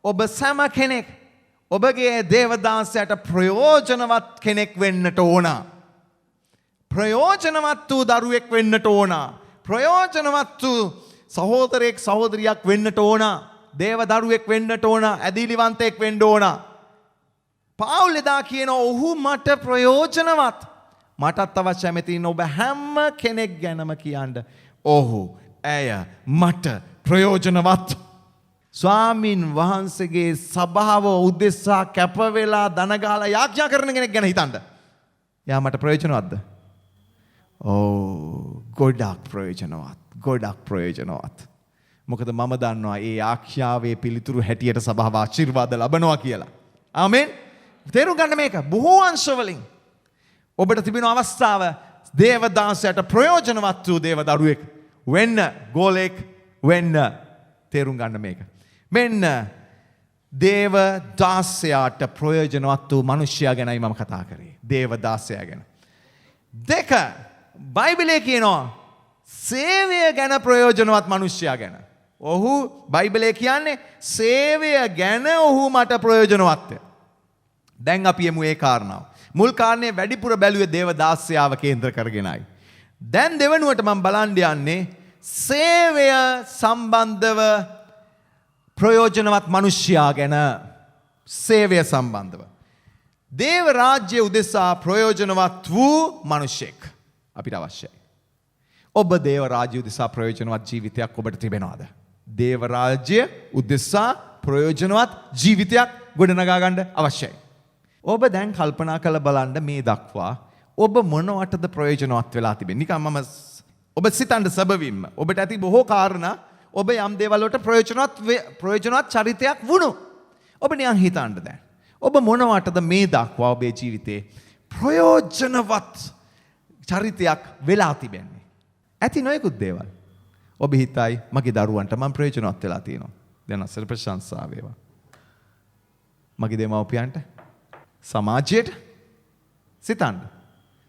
ඔබ සෑම කෙනෙක් ඔබගේ දේවදාසයට ප්‍රයෝජනවත් කෙනෙක් වෙන්නට ඕන. ප්‍රයෝජනවත් වූ දරුවෙක් වෙන්නට ඕන. ප්‍රයෝජනවත් වූ සහෝදරයෙක් සහෝදරියක් වෙන්නට ඕන. දේව දරුවෙක් වෙන්නට ඕන. ඇදීලිවන්තයෙක් වෙන්න ඕන. පාවුල් එදා කියන ඔහු මට ප්‍රයෝජනවත්. මටත් අවශ්‍යම තියෙන ඔබ හැම කෙනෙක් ගැනම කියන්න. ඔහු ඇය මට ප්‍රයෝජනවත්. ස්වාමින් වහන්සේගේ සභාව උදෙසා කැප වෙලා දන ගහලා යාඥා කරන කෙනෙක් ගැන හිතන්න. යා මට ප්‍රයෝජනවත්ද? ගොඩක් ප්‍රයෝජනවත්. ගොඩක් ප්‍රයෝජනවත්. මොකද මම දන්නවා ඒ ආඥාවේ පිළිතුරු හැටියට සභාව ආශිර්වාද ලබනවා කියලා. ආමෙන්. තේරුම් ගන්න මේක. බොහෝ අංශවලින් ඔබට තිබෙන අවස්ථාව දේවදාසයට ප්‍රයෝජනවත් වූ දේව දරුවෙක් වෙන්න, ගෝලෙක් වෙන්න. තේරුම් ගන්න මේක. මෙන්න දේවදාසයාට ප්‍රයෝජනවත් වූ මිනිසයා ගැනයි මම කතා කරේ. දේවදාසයා ගැන. දෙක බයිබලයේ කියනවා සේවය ගැන ප්‍රයෝජනවත් මිනිසයා ගැන. ඔහු බයිබලයේ කියන්නේ සේවය ගැන ඔහු මට ප්‍රයෝජනවත්ය. දැන් අපි යමු ඒ කාරණාව. මුල් කාරණේ වැඩිපුර බැලුවේ දේවදාසයාව කේන්ද්‍ර කරගෙනයි. දැන් දෙවනුවට මම බලන්න යන්නේ සේවය සම්බන්ධව ප්‍රයෝජනවත් මිනිසයා ගැන. සේවය සම්බන්ධව දේව රාජ්‍ය උදෙසා ප්‍රයෝජනවත් වූ මිනිසෙක් අපිට අවශ්‍යයි. ඔබ දේව රාජ්‍ය උදෙසා ප්‍රයෝජනවත් ජීවිතයක් ඔබට තිබෙනවද? දේව රාජ්‍ය උදෙසා ප්‍රයෝජනවත් ජීවිතයක් ගොඩනගා ගන්න අවශ්‍යයි. ඔබ දැන් කල්පනා කරලා බලන්න මේ දක්වා ඔබ මොනවටද ප්‍රයෝජනවත් වෙලා තිබෙන්නේ? නිකන් මම ඔබ සිතන්න සැබවින්ම ඔබට ඇති බොහෝ කාරණා ඔබ යම් දේවල් වලට ප්‍රයෝජනවත් චරිතයක් වුණු. ඔබ නිකන් හිතන්න දැන්. ඔබ මොනවටද මේ දක්වා ඔබේ ජීවිතේ ප්‍රයෝජනවත් චරිතයක් වෙලා තිබෙන්නේ? ඇති නොයෙකුත් දේවල්. ඔබ හිතයි මගේ දරුවන්ට මම ප්‍රයෝජනවත් වෙලා තියෙනවා. දැන් අසල ප්‍රශංසා වේවා. මගේ දෙමව්පියන්ට, සමාජයට, සිතන්න.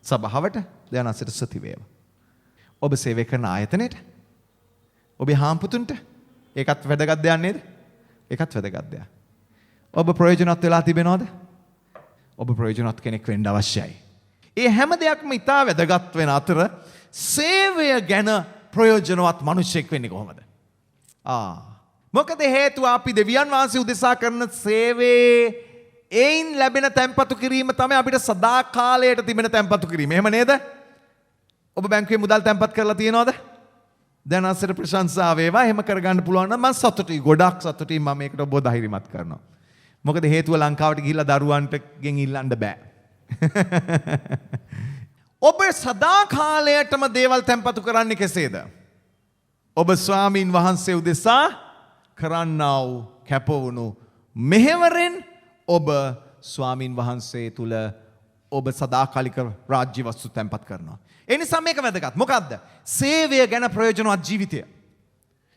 සභාවට දැන් අසල සති වේවා. ඔබ සේවය කරන ආයතනයට, ඔබේ හාම්පුතුන්ට ඒකත් වැදගත් දෙයක් නේද? ඒකත් වැදගත් දෙයක්. ඔබ ප්‍රයෝජනවත් වෙලා තිබෙනවද? ඔබ ප්‍රයෝජනවත් කෙනෙක් වෙන්න අවශ්‍යයි. ඒ හැම දෙයක්ම ඉතා වැදගත් වෙන අතර සේවය ගැන ප්‍රයෝජනවත් මිනිසෙක් වෙන්නේ කොහොමද? මොකද හේතුව අපි දෙවියන් වහන්සේ උදෙසා කරන සේවයේ එයින් ලැබෙන තැන්පතු කිරීම තමයි අපිට සදාකාලයට තිබෙන තැන්පතු කිරීම. එහෙම නේද? ඔබ බැංකුවේ මුදල් තැන්පත් කරලා තියෙනවද? දැන් අසර ප්‍රශංසා වේවා. එහෙම කරගන්න පුළුවන් නම් මම සතුටුයි. ගොඩක් සතුටුයි. මම මේකට ඔබ ධෛර්යමත් කරනවා. මොකද හේතුව ලංකාවට ගිහිල්ලා දරුවන්ට ගෙන් ඉල්ලන්න බෑ. ඔබ සදාකාලයටම දේවල් තැන්පතු කරන්නේ කෙසේද? ඔබ ස්වාමීන් වහන්සේ උදෙසා කරන්නා වූ කැපවුණු මෙහෙවරෙන් ඔබ ස්වාමීන් වහන්සේ තුල ඔබ සදාකාලික රාජ්‍ය වස්තු තැන්පත් කරනවා. ඒ නිසා මේක වැදගත්. මොකද්ද? සේවය ගැන ප්‍රයෝජනවත් ජීවිතය.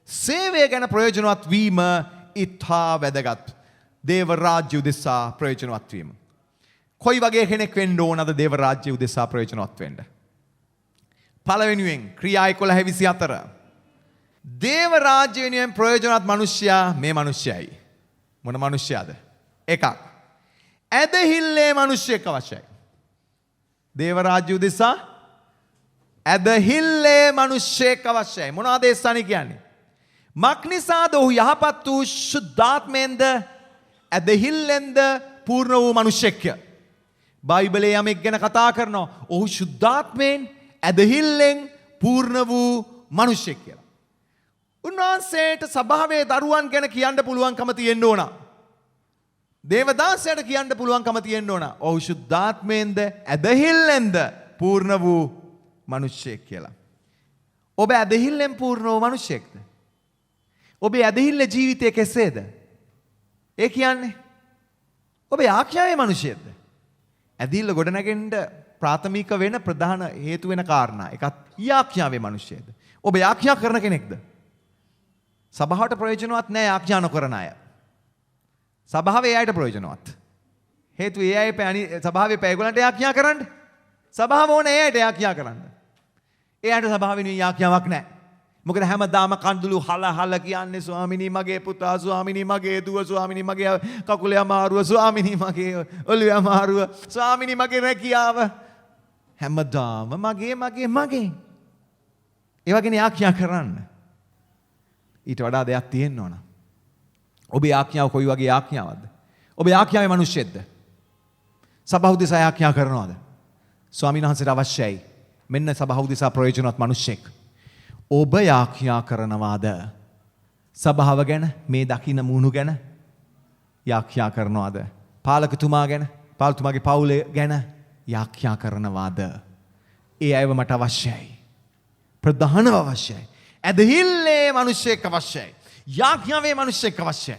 සේවය ගැන ප්‍රයෝජනවත් වීම ඉතා වැදගත්. දේව රාජ්‍ය උදෙසා ප්‍රයෝජනවත් වීම. කොයි වගේ කෙනෙක් වෙන්න ඕනද දේව රාජ්‍ය උදෙසා ප්‍රයෝජනවත් වෙන්න? පළවෙනියෙන් ක්‍රියා 11:24. දේව රාජ්‍ය වෙනුවෙන් ප්‍රයෝජනවත් මිනිසයා මේ මිනිසයයි. මොන මිනිසයාද? එකක්. ඇදහිල්ලේ මිනිසෙක් අවශ්‍යයි. දේව රාජ්‍ය උදෙසා ඇදහිල්ලේ මිනිසෙක් අවශ්‍යයි. මොනවාද ඒ ස්ථානේ කියන්නේ? මක්නිසාද ඔහු යහපත් වූ ශුද්ධාත්මෙන්ද ඇදහිල්ලෙන්ද පූර්ණ වූ මිනිසෙක්ය. බයිබලයේ යමෙක් ගැන කතා කරනවා. ඔහු ශුද්ධාත්මෙන් ඇදහිල්ලෙන් පූර්ණ වූ මිනිසෙක් කියලා. උන්වහන්සේට සභාවේ දරුවන් ගැන කියන්න පුළුවන්කම තියෙන්න ඕන. දේවදාසයට කියන්න පුළුවන්කම තියෙන්න ඕන. ඔහු ශුද්ධාත්මයෙන්ද ඇදහිල්ලෙන්ද පූර්ණ වූ මිනිසෙක් කියලා. ඔබ ඇදහිල්ලෙන් පූර්ණ වූ මිනිසෙක්ද? ඔබේ ඇදහිල්ල ජීවිතය කෙසේද? ඒ කියන්නේ ඔබේ ආඥාවේ මිනිසෙක්ද? ඇදහිල්ල ගොඩනගෙන්න ප්‍රාථමික වෙන ප්‍රධාන හේතු වෙන කාරණා එකක් ආඥාවේ මිනිසෙක්ද? ඔබ ආඥා කරන කෙනෙක්ද? සභාවට ප්‍රයෝජනවත් නැහැ ආඥා නොකරන අය. සභාවේ ඒ අයට ප්‍රයෝජනවත්. හේතුව ඒ අය සභාවේ පැයගලන්ට ආඥා කරන්න. සභාව ඕනේ ඒ අයට ආඥා කරන්න. ඒ අයට සභාව වෙනුවෙන් ආඥාවක් නැහැ. මොකද හැමදාම කඳුළු හල කියන්නේ ස්වාමිනී මගේ පුතා, ස්වාමිනී මගේ දුව, ස්වාමිනී මගේ කකුලේ අමාරුව, ස්වාමිනී මගේ ඔළුවේ අමාරුව, ස්වාමිනී මගේ රැකියාව. හැමදාම මගේ. ඒ වගේනේ ආඥා කරන්න. ඊට වඩා දෙයක් තියෙන්න ඕන. ඔබේ ආඥාව කොයි වගේ ආඥාවක්ද? ඔබේ ආඥාවේ මිනිස්සෙක්ද? සභාව උදෙසා ආඥා කරනවද? ස්වාමීන් වහන්සේට අවශ්‍යයි මෙන්න සභාව උදෙසා ප්‍රයෝජනවත් මිනිස්සෙක්. ඔබ ආඥා කරනවාද? සභාව ගැන, මේ දකින්න මූණු ගැන ආඥා කරනවාද? පාලකතුමා ගැන, පාලතුමාගේ පවුල ගැන ආඥා කරනවාද? ඒ අයව මට අවශ්‍යයි. ප්‍රධානව අවශ්‍යයි. ඇදහිල්ලේ මිනිස්සෙක් අවශ්‍යයි. යාඥාවේ මිනිස්සෙක් අවශ්‍යයි.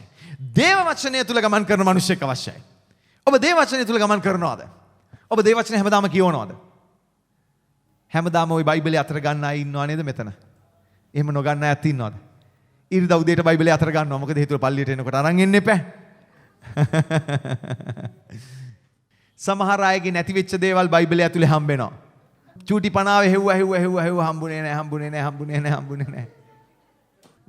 දේව වචනය තුල ගමන් කරන මිනිස්සෙක් අවශ්‍යයි. ඔබ දේව වචනය තුල ගමන් කරනවද? ඔබ දේව වචනය හැමදාම කියවනවද? හැමදාම ওই බයිබලයේ අතර ගන්න අය ඉන්නව නේද මෙතන? එහෙම නොගන්න අයත් ඉන්නවද? ඉරිදා උදේට බයිබලයේ අතර ගන්නවා. මොකද හේතුව පල්ලියට එනකොට අරන් එන්න එපා. සමහර අයගේ නැති වෙච්ච දේවල් බයිබලයේ ඇතුලේ හම්බ වෙනවා. චූටි පනාවේ හෙව්ව හම්බුනේ නැහැ.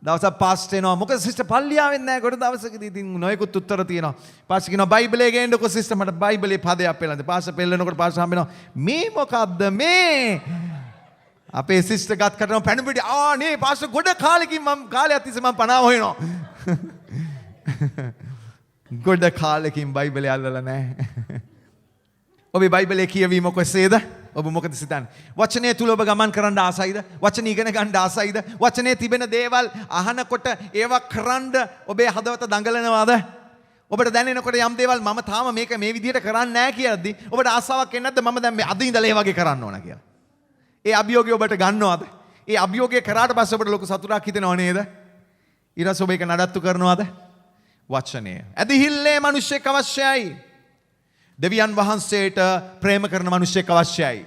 දවසක් පාස්ට් එනවා. මොකද සිස්ටර් පල්ලිය ආවෙත් නැහැ. කොට දවසකදී ඉතින් නොයෙකුත් උත්තර තියෙනවා. පාස්ට් කියනවා බයිබලයේ ගේන්නකො සිස්ටර් මට බයිබලයේ පදයක් පෙළඳ. පාස්ට් පෙළනකොට පාස්ට් හම්බ වෙනවා. මේ මොකද්ද මේ? අපේ සිස්ටර් ගත් කටම පැණු පිටි. නේ පාස්ට් ගොඩ කාලෙකින් මම කාලයක් තිස්සේ මම පනාව හොයනවා. ගොඩ කාලෙකින් බයිබලය අල්ලලා නැහැ. ඔබේ බයිබලයේ කියවීම කොහේද? ඔබ මොකද සිතන්නේ? වචනය තුල ඔබ ගමන් කරන්න ආසයිද? වචන ඉගෙන ගන්න ආසයිද? වචනේ තිබෙන දේවල් අහනකොට ඒවා කරන්න ඔබේ හදවත දඟලනවාද? ඔබට දැනෙනකොට යම් දේවල් මම තාම මේක මේ විදිහට කරන්නේ නැහැ කියලාදී ඔබට ආසාවක් එන්නේ නැද්ද? මම දැන් මේ අද ඉඳලා ඒ වගේ කරන්න ඕන කියලා. ඒ අභියෝගය ඔබට ගන්නවද? ඒ අභියෝගය කරාට පස්සේ ඔබට ලොකු සතුටක් හිතෙනව නේද? ඊට පස්සේ ඔබ ඒක නඩත්තු කරනවද? වචනය. ඇදහිල්ලේ මිනිස්සෙක් අවශ්‍යයි. දෙවියන් වහන්සේට ප්‍රේම කරන මිනිස්සෙක් අවශ්‍යයි.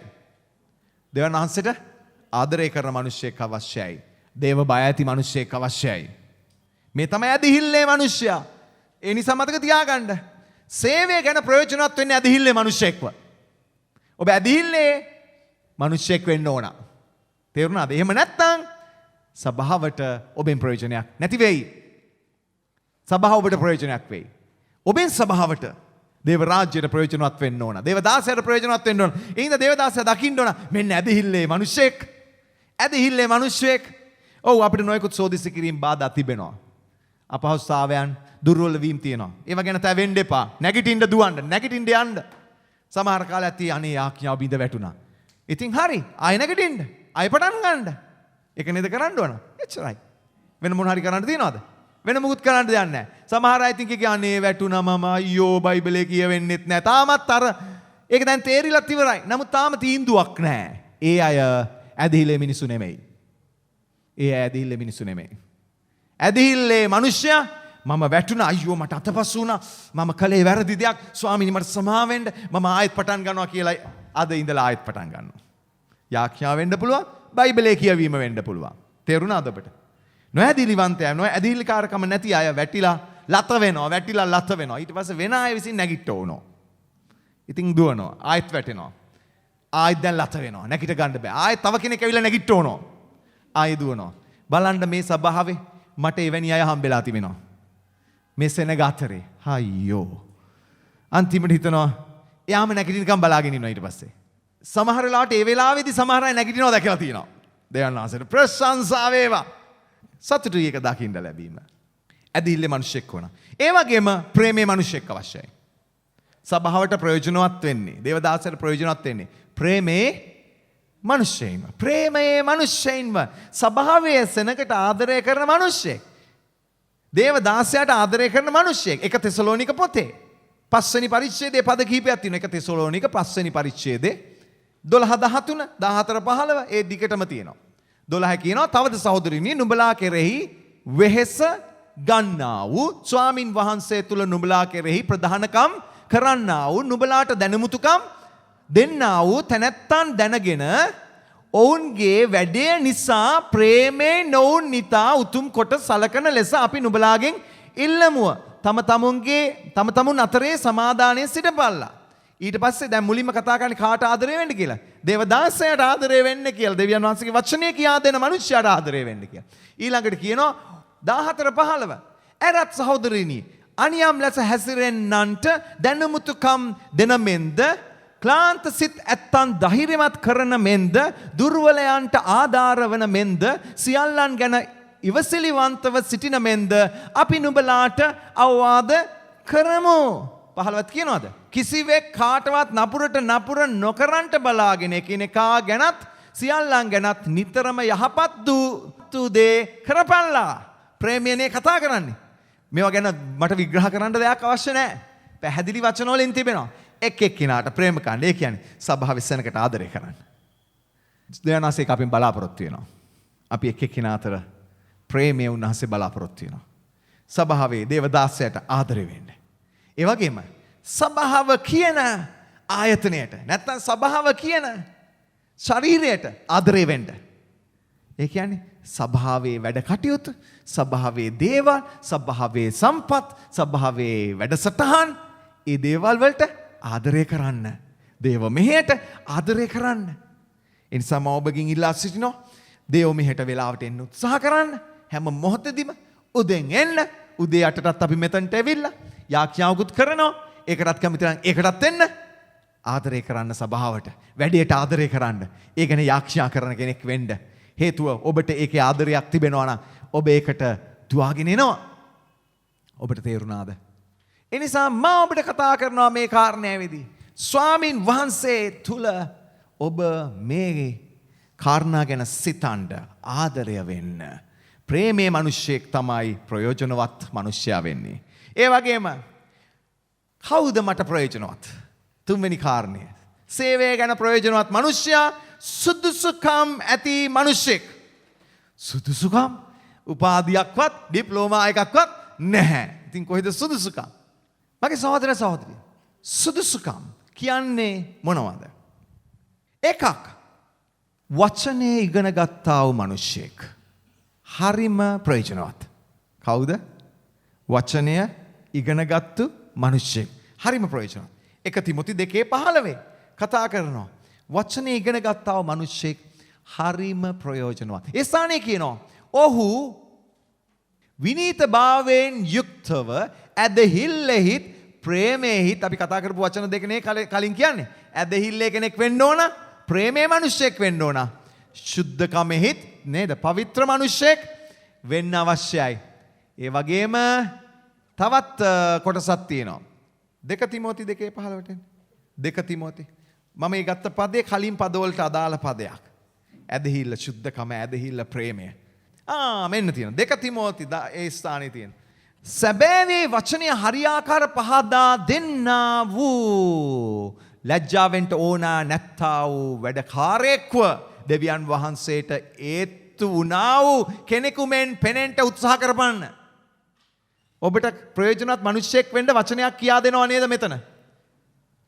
දෙවියන් වහන්සේට ආදරය කරන මිනිස්සෙක් අවශ්‍යයි. දේව බය ඇති මිනිස්සෙක් අවශ්‍යයි. මේ තමයි ඇදහිල්ලේ මිනිස්සයා. ඒ නිසා මතක තියාගන්න. සේවය ගැන ප්‍රයෝජනවත් වෙන්නේ ඇදහිල්ලේ මිනිස්සෙක්ව. ඔබ ඇදහිල්ලේ මිනිස්සෙක් වෙන්න ඕන. තේරුණාද? එහෙම නැත්නම් සභාවට ඔබෙන් ප්‍රයෝජනයක් නැති වෙයි. සභාව ඔබට ප්‍රයෝජනයක් වෙයි. ඔබෙන් සභාවට දේව රාජ්‍යයට ප්‍රයෝජනවත් වෙන්න ඕන. දේව දාසයට ප්‍රයෝජනවත් වෙන්න ඕන. ඒ හින්දා දේව දාසයා දකින්න ඕන මෙන්න ඇදහිල්ලේ මිනිස්සෙක්. ඇදහිල්ලේ මිනිස්සෙක්. ඔව් අපිට නොයෙකුත් සෝදිසි කිරීම බාධා තිබෙනවා. අපහසුතාවයන් දුර්වල වීම තියෙනවා. ඒව ගැන තැවෙන්න එපා. නැගිටින්න දුවන්න. නැගිටින්න යන්න. සමහර කාලයක් තිය අනේ ආඥාව බිඳ වැටුණා. ඉතින් හරි. ආයෙ නැගිටින්න. ආයෙ පටන් ගන්න. ඒක නේද කරන්න ඕන. එච්චරයි. වෙන මොන හරි කරන්න තියනවද? වෙන මුකුත් කරන්න දෙයක් නැහැ. සමහර අය ඉතින් කියන්නේ වැටුණා මම අයියෝ බයිබලේ කියවෙන්නෙත් නැහැ. තාමත් අර ඒක දැන් තේරිලත් ඉවරයි. නමුත් තාම තීන්දුවක් නැහැ. ඒ අය ඇදහිල්ලේ මිනිස්සු නෙමෙයි. ඇදහිල්ලේ මිනිස්සයා මම වැටුණා අයියෝ මට අතපසු වුණා. මම කළේ වැරදි දෙයක්. ස්වාමීනි මට සමාව වෙන්න. මම ආයෙත් පටන් ගන්නවා කියලා අද ඉඳලා ආයෙත් පටන් ගන්නවා. යාඥා වෙන්න පුළුවන්. බයිබලේ කියවීම වෙන්න පුළුවන්. තේරුණාද ඔබට? නොඇදිලිවන්තයන් නොඇදිලිකාරකම නැති අය වැටිලා ලත වෙනවා. ඊට පස්සේ වෙන අය විසින් නැගිට ඕනෝ. ඉතින් දුවනවා. ආයෙත් වැටෙනවා. ආයෙත් දැන් ලත වෙනවා. නැගිට ගන්න බෑ. ආයෙත් තව කෙනෙක් ඇවිල්ලා නැගිට ඕනෝ. ආයෙ දුවනවා. බලන්න මේ සභාවේ මට එවැනි අය හම්බෙලා තිබෙනවා. මේ සෙනග අතරේ. අයියෝ. අන්තිමට හිතනවා එයාම නැගිටිනකම් බලාගෙන ඉන්නවා ඊට පස්සේ. සමහර වෙලාවට ඒ වෙලාවේදී සමහර අය නැගිටිනවා දැකලා තියෙනවා. දෙවියන් වහන්සේට ප්‍රශංසා වේවා. සතුටුයි ඒක දකින්න ලැබීම. ඇදහිල්ලේ මිනිස්සෙක් වුණා. ඒ වගේම ප්‍රේමේ මිනිස්සෙක් අවශ්‍යයි. සභාවට ප්‍රයෝජනවත් වෙන්නේ, දේවදාසයට ප්‍රයෝජනවත් වෙන්නේ ප්‍රේමේ මිනිස්සෙයින්ම. සභාවේ සෙනකට ආදරය කරන මිනිස්සෙක්. දේවදාසයට ආදරය කරන මිනිස්සෙක්. 1 තෙසලෝනික පොතේ 5 වෙනි පරිච්ඡේදයේ පද කිහිපයක් තියෙනවා. 1 තෙසලෝනික 5 වෙනි පරිච්ඡේදයේ 12 13 14 15 ඒ දිගටම තියෙනවා. 12 කියනවා තවද සහෝදරිනි නුඹලා කෙරෙහි වෙහෙස ගන්නා වූ ස්වාමින් වහන්සේ තුල නුඹලා කෙරෙහි ප්‍රධානකම් කරන්නා වූ නුඹලාට දැනුමුතුකම් දෙන්නා වූ තැනැත්තන් දැනගෙන ඔවුන්ගේ වැඩේ නිසා ප්‍රේමේ නොවුන් නිතා උතුම් කොට සලකන ලෙස අපි නුඹලාගෙන් ඉල්ලමුව. තම තමුන් අතරේ සමාදානයේ සිටපල්ලා. ඊට පස්සේ දැන් මුලින්ම කතා කරන්නේ කාට ආදරය වෙන්න කියලා. දේවදාසයාට ආදරය වෙන්න කියලා. දෙවියන් වහන්සේගේ වචනේ කියා දෙන මනුෂ්‍යයාට ආදරය වෙන්න කියලා. ඊළඟට කියනවා 14:15. ඇරත් සහෝදරිනි අනියම් ලෙස හැසිරෙන්නන්ට දැනුමුතුකම් දෙන මෙන්ද ක්ලාන්ත සිත් ඇත්තන් ධෛර්යමත් කරන මෙන්ද දුර්වලයන්ට ආධාර වන මෙන්ද සියල්ලන් ගැන ඉවසිලිවන්තව සිටින මෙන්ද අපි නුඹලාට අවවාද කරමු. 15ත් කියනවාද? කිසිවෙක් කාටවත් නපුරට නපුර නොකරන්ට බලාගෙන එකිනෙකා ගැනත් සියල්ලන් ගැනත් නිතරම යහපත් දූ දේ කරපල්ලා. ප්‍රේමයනේ කතා කරන්නේ. මේවා ගැන මට විග්‍රහ කරන්න දෙයක් අවශ්‍ය නැහැ. පැහැදිලි වචන වලින් තිබෙනවා. එක් එක්කිනාට ප්‍රේම කරන්න. ඒ කියන්නේ සභාව විශ්සනකට ආදරය කරන්න. දෙවනාසේක අපෙන් බලාපොරොත්තු වෙනවා. අපි එක් එක්කිනා අතර ප්‍රේමය උන්වහන්සේ බලාපොරොත්තු වෙනවා. සභාවේ දේවදාසයට ආදරය වෙන්න. ඒ වගේම සභාව කියන ආයතනයට නැත්නම් සභාව කියන ශරීරයට ආදරය වෙන්න. ඒ කියන්නේ සභාවේ වැඩ කටයුතු, සභාවේ දේවල්, සභාවේ සම්පත්, සභාවේ වැඩසටහන්, ඒ දේවල් වලට ආදරය කරන්න. දේව මෙහෙයට ආදරය කරන්න. ඒ නිසා මම ඔබගෙන් ඉල්ලා සිටිනවා දේව මෙහෙට වෙලාවට එන්න උත්සාහ කරන්න. හැම මොහොතෙදිම උදෙන් එන්න. උදේ 8ටත් අපි මෙතනට ඇවිල්ලා යාඥාවකුත් කරනවා. ඒකටත් කැමති නම් ඒකටත් එන්න. ආදරය කරන්න සභාවට. වැඩේට ආදරය කරන්න. ඒ ගැන යාඥා කරන කෙනෙක් වෙන්න. හේතුව ඔබට ඒකේ ආදරයක් තිබෙනවා නම් ඔබ ඒකට දුවාගෙන එනවා. ඔබට තේරුණාද? ඒ නිසා මම ඔබට කතා කරනවා මේ කාරණාවේදී ස්වාමින් වහන්සේ තුල ඔබ මේ කාරණා ගැන සිතන්න ආදරය වෙන්න. ප්‍රේමයේ මිනිසෙක් තමයි ප්‍රයෝජනවත් මිනිසයා වෙන්නේ. ඒ වගේම කවුද මට ප්‍රයෝජනවත්? තුන්වෙනි කාරණය. සේවය ගැන ප්‍රයෝජනවත් මිනිසයා සුදුසුකම් ඇති මිනිසෙක්. සුදුසුකම් උපාධියක්වත් ඩිප්ලෝමා එකක්වත් නැහැ. ඉතින් කොහෙද සුදුසුකම්? මගේ සහෝදර සහෝදරිය සුදුසුකම් කියන්නේ මොනවද? එකක් වචනේ ඉගෙන ගත්තා වූ මිනිසෙක්. හරිම ප්‍රයෝජනවත්. කවුද? වචනය ඉගෙනගත්තු මිනිසෙක්. හරිම ප්‍රයෝජනවත්. 1 තිමොති 2:15 කතා කරනවා. වචනේ ඉගෙන ගත්තා වූ මිනිසෙක් හරිම ප්‍රයෝජනවත්. ඒ ස්ථානයේ කියනවා ඔහු විනීතභාවයෙන් යුක්තව ඇදහිල්ලෙහිත් ප්‍රේමයෙහිත් අපි කතා කරපු වචන දෙක නේ කලින් කියන්නේ. ඇදහිල්ලේ කෙනෙක් වෙන්න ඕන, ප්‍රේමයේ මිනිසෙක් වෙන්න ඕන. සුද්ධකමෙහිත් නේද? පවිත්‍ර මිනිසෙක් වෙන්න අවශ්‍යයි. ඒ වගේම තවත් කොටසක් තියෙනවා. 2 තිමෝති 2:15ට. 2 තිමෝති. මම මේ ගත්ත පදේ කලින් පදවලට අදාළ පදයක්. ඇදහිල්ල, සුද්ධකම, ඇදහිල්ල, ප්‍රේමය. මෙන්න තියෙනවා. 2 තිමෝති ඒ ස්ථානයේ තියෙන. සැබෑවේ වචනය හරියාකාර පහදා දෙන්නා වූ ලැජ්ජාවෙන්ට ඕනා නැත්තා වූ වැඩකාරයෙක්ව දෙවියන් වහන්සේට ඒත්තු වුණා වූ කෙනෙකු මෙන් පෙනෙන්න උත්සාහ කරපන්න. ඔබට ප්‍රයෝජනවත් මිනිසෙක් වෙන්න වචනයක් කියා දෙනව නේද මෙතන?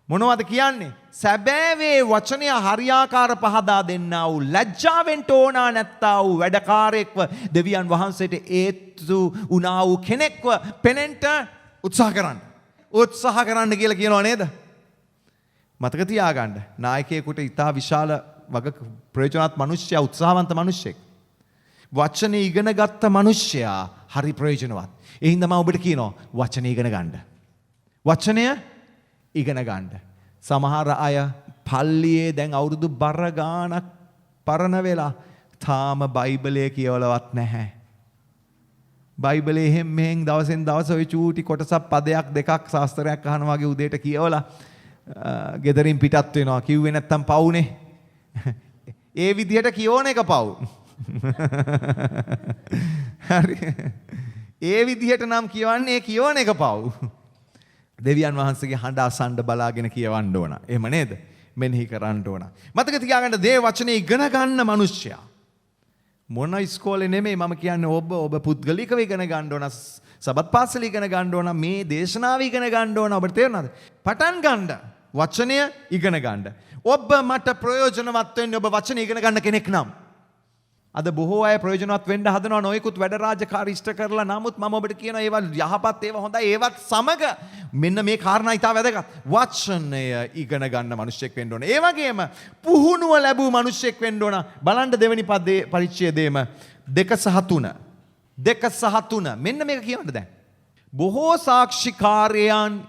මොනවද කියන්නේ? සැබෑවේ වචනය හරියාකාර පහදා දෙන්නා වූ ලැජ්ජාවෙන්ට ඕනා නැත්තා වූ වැඩකාරයෙක්ව දෙවියන් වහන්සේට ඒත්තු වුණා වූ කෙනෙක්ව පෙනෙන්න උත්සාහ කරන්න. උත්සාහ කරන්න කියලා කියනවා නේද? මතක තියාගන්න. නායකයෙකුට ඉතා විශාල වග ප්‍රයෝජනවත් මිනිසයා උත්සාහවන්ත මිනිසෙක්. වචනේ ඉගෙන ගත්ත මිනිසයා හරි ප්‍රයෝජනවත්. ඒ හින්දා මම ඔබට කියනවා වචනේ ඉගෙන ගන්න. වචනය ඉගෙන ගන්න. සමහර අය පල්ලියේ දැන් අවුරුදු බර ගාණක් පරණ වෙලා තාම බයිබලය කියවලවත් නැහැ. බයිබලයේ එහෙම මෙහෙන් දවසෙන් දවස ඔය චූටි කොටසක් පදයක් දෙකක් ශාස්ත්‍රයක් අහනවා වගේ උදේට කියවලා ගෙදරින් පිටත් වෙනවා. කිව්වේ නැත්තම් පවුනේ. ඒ විදිහට කියවන එක පව්. හරි. ඒ විදිහට නම් කියවන්නේ කියවන එක පව්. දෙවියන් වහන්සේගේ හඬ අසන්න බලාගෙන කියවන්න ඕන. එහෙම නේද? මෙනෙහි කරන්න ඕන. මතක තියාගන්න දේ වචනේ ඉගෙන ගන්න මිනිස්සයා. මොන ඉස්කෝලේ නෙමෙයි මම කියන්නේ ඔබ පුද්ගලිකව ඉගෙන ගන්න ඕන. සබත් පාසල ඉගෙන ගන්න ඕන. මේ දේශනාව ඉගෙන ගන්න ඕන. ඔබට තේරෙනවද? පටන් ගන්න. වචනය ඉගෙන ගන්න. ඔබ මට ප්‍රයෝජනවත් වෙන්නේ ඔබ වචනේ ඉගෙන ගන්න කෙනෙක් නම්. අද බොහෝ අය ප්‍රයෝජනවත් වෙන්න හදනවා නොයෙකුත් වැඩ රාජකාරී ඉෂ්ට කරලා. නමුත් මම ඔබට කියනවා ඒවා යහපත් ඒවා හොඳයි. ඒවත් සමග මෙන්න මේ කාරණා ඉතා වැදගත්. වචනය ඉගෙන ගන්න මිනිසෙක් වෙන්න ඕන. ඒ වගේම පුහුණුව ලැබූ මිනිසෙක් වෙන්න ඕන. බලන්න දෙවෙනි පරිච්ඡේදයේම 2:3. 2:3 මෙන්න මේක කියවන්න දැන්. බොහෝ සාක්ෂිකාරයන්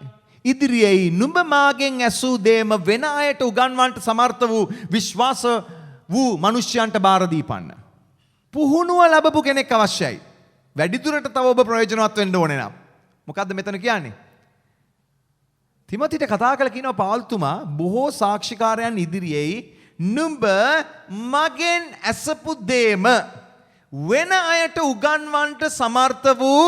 ඉදිරියේ නුඹ මාගෙන් ඇසූ දේම වෙන අයට උගන්වන්නට සමර්ථ වූ විශ්වාස වූ මිනිසයන්ට බාර දීපන්න. පුහුණුව ලැබපු කෙනෙක් අවශ්‍යයි. වැඩිදුරට තව ඔබ ප්‍රයෝජනවත් වෙන්න ඕනේ නම්. මොකද්ද මෙතන කියන්නේ? තිමොතිට කතා කළ කියනවා පාවුල්තුමා බොහෝ සාක්ෂිකාරයන් ඉදිරියේ නුඹ මගෙන් ඇසපු දේම වෙන අයට උගන්වන්නට සමර්ථ වූ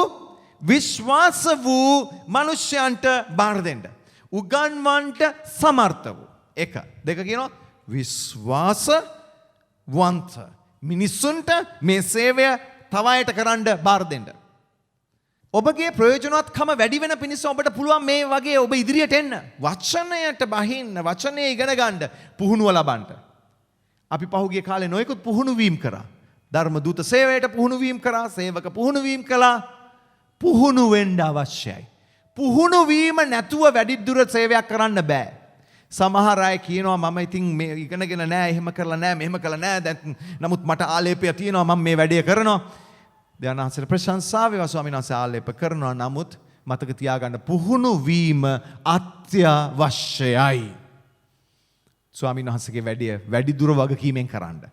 විශ්වාස වූ මිනිසයන්ට බාර දෙන්න. උගන්වන්නට සමර්ථ වූ. එක. දෙක කියනවා විශ්වාසවන්ත මිනිස්සුන්ට මේ සේවය තව අයට කරන්න බාර දෙන්න. ඔබගේ ප්‍රයෝජනවත්කම වැඩි වෙන පිණිස ඔබට පුළුවන් මේ වගේ ඔබ ඉදිරියට එන්න. වචනයට බහින්න, වචනය ඉගෙන ගන්න, පුහුණුව ලබන්න. අපි පහුගිය කාලේ නොයෙකුත් පුහුණු වීම කරා. ධර්ම දූත සේවයට පුහුණු වීම කරා, සේවක පුහුණු වීම කළා. පුහුණු වෙන්න අවශ්‍යයි. පුහුණු වීම නැතුව වැඩිදුර සේවයක් කරන්න බෑ. සමහර අය කියනවා මම ඉතින් මේ ඉගෙනගෙන නෑ, එහෙම කරලා නෑ, මෙහෙම කළා නෑ. දැන් නමුත් මට ආලේපය තියෙනවා, මම මේ වැඩේ කරනවා. දෙවියන්වහන්සේට ප්‍රශංසා වේවා ස්වාමීන් වහන්සේ ආලේප කරනවා. නමුත් මතක තියාගන්න පුහුණු වීම අත්‍යවශ්‍යයි. ස්වාමීන් වහන්සේගේ වැඩේ වැඩිදුර වගකීමෙන් කරන්න.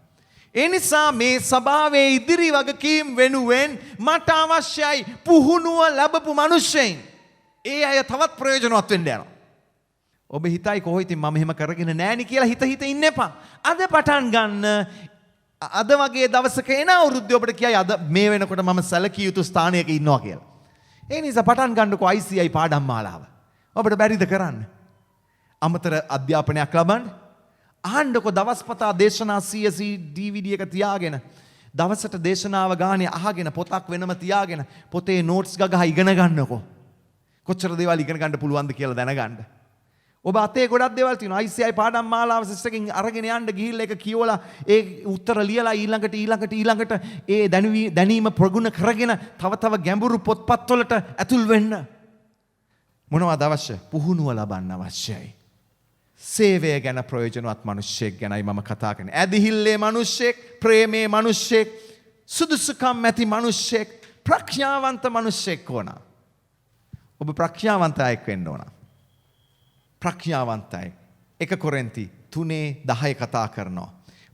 ඒ නිසා මේ සභාවේ ඉදිරි වගකීම් වෙනුවෙන් මට අවශ්‍යයි පුහුණුව ලැබපු මිනිස්සෙයින්. ඒ අය තවත් ප්‍රයෝජනවත් වෙන්න යනවා. ඔබ හිතයි කොහොම ඉතින් මම එහෙම කරගෙන නෑනේ කියලා හිත ඉන්න එපා. අද පටන් ගන්න. අද වගේ දවසක එන අවුරුද්දේ ඔබට කියයි අද මේ වෙනකොට මම සැලකිය යුතු ස්ථානයක ඉන්නවා කියලා. ඒ නිසා පටන් ගන්නකො ICI පාඩම් මාලාව. ඔබට බැරිද කරන්න? අමතර අධ්‍යාපනයක් ලබන්න. අහන්නකො දවස්පතා දේශනා CSC DVD එක තියාගෙන දවසට දේශනාව ගානේ අහගෙන පොතක් වෙනම තියාගෙන පොතේ නෝට්ස් ගගහ ඉගෙන ගන්නකො. කොච්චර දේවල් ඉගෙන ගන්න පුළුවන්ද කියලා දැනගන්න. ඔබ අතේ ගොඩක් දේවල් තියෙනවා. ICI පාඩම් මාලාව සිස්ටර්ගෙන් අරගෙන යන්න ගිහිල්ලා ඒක කියවලා ඒ උත්තර ලියලා ඊළඟට ඒ දැනීම ප්‍රගුණ කරගෙන තව ගැඹුරු පොත්පත්වලට ඇතුල් වෙන්න. මොනවද අවශ්‍ය? පුහුණුව ලබන්න අවශ්‍යයි. සේවය ගැන ප්‍රයෝජනවත් මිනිස්සෙක් ගැනයි මම කතා කරන්නේ. ඇදහිල්ලේ මිනිස්සෙක්, ප්‍රේමේ මිනිස්සෙක්, සුදුසුකම් ඇති මිනිස්සෙක්, ප්‍රඥාවන්ත මිනිස්සෙක් ඕන. ඔබ ප්‍රඥාවන්තයෙක් වෙන්න ඕන. ප්‍රඥාවන්තයි. 1 කොරින්ති 3:10 කතා කරනවා.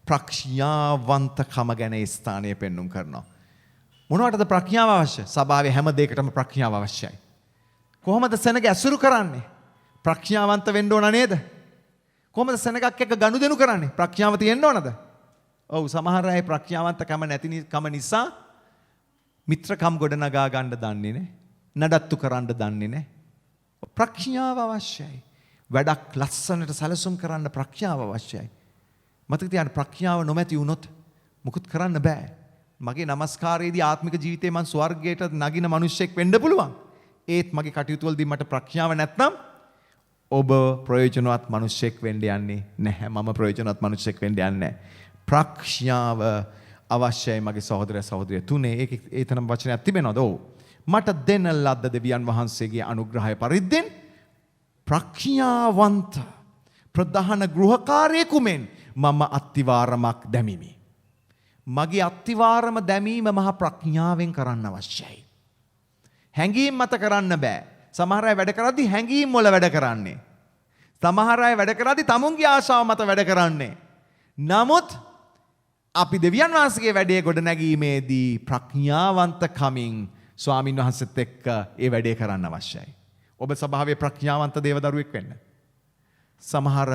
ප්‍රඥාවන්තකම ගැන ඒ ස්ථානය පෙන්눔 කරනවා. මොනවටද ප්‍රඥාව අවශ්‍ය? සභාවේ හැම දෙයකටම ප්‍රඥාව අවශ්‍යයි. කොහොමද සෙනග ඇසුරු කරන්නේ? ප්‍රඥාවන්ත වෙන්න ඕන නේද? කොහොමද සෙනගක් එක්ක ගනුදෙනු කරන්නේ? ප්‍රඥාව තියෙන්න ඕනද? ඔව්, සමහර අය ප්‍රඥාවන්තකම නැතිකම නිසා මිත්‍රකම් ගොඩනගා ගන්න දන්නේ නැහැ. නඩත්තු කරන්න දන්නේ නැහැ. ප්‍රඥාව අවශ්‍යයි. වැඩක් ලස්සනට සැලසුම් කරන්න ප්‍රඥාව අවශ්‍යයි. මතක තියාගන්න ප්‍රඥාව නොමැති වුණොත් මුකුත් කරන්න බෑ. මගේ নমස්කාරයේදී ආත්මික ජීවිතේ මං ස්වර්ගයට නගින මිනිසෙක් වෙන්න පුළුවන්. ඒත් මගේ කටයුතු වලදී මට ප්‍රඥාව නැත්නම් ඔබ ප්‍රයෝජනවත් මිනිසෙක් වෙන්න යන්නේ නැහැ. මම ප්‍රයෝජනවත් මිනිසෙක් වෙන්න යන්නේ නැහැ. ප්‍රඥාව අවශ්‍යයි මගේ සහෝදර සහෝදරිය. 3 ඒ තරම් වචනයක් තිබෙනවද? ඔව්. මට දෙන ලද්ද දෙවියන් වහන්සේගේ අනුග්‍රහය පරිද්දෙන් ප්‍රඥාවන්ත ප්‍රධාන ගෘහකාරයෙකු මෙන් මම අත්තිවාරමක් දැමිමි. මගේ අත්තිවාරම දැමීම මහා ප්‍රඥාවෙන් කරන්න අවශ්‍යයි. හැඟීම් මත කරන්න බෑ. සමහර අය වැඩ කරද්දී හැඟීම් වල වැඩ කරන්නේ. සමහර අය වැඩ කරද්දී තමුන්ගේ ආශාව මත වැඩ කරන්නේ. නමුත් අපි දෙවියන් වහන්සේගේ වැඩේ ගොඩ නැගීමේදී ප්‍රඥාවන්තකමින් ස්වාමින් වහන්සේත් එක්ක ඒ වැඩේ කරන්න අවශ්‍යයි. ඔබ සභාවේ ප්‍රඥාවන්ත දේවදරුවෙක් වෙන්න. සමහර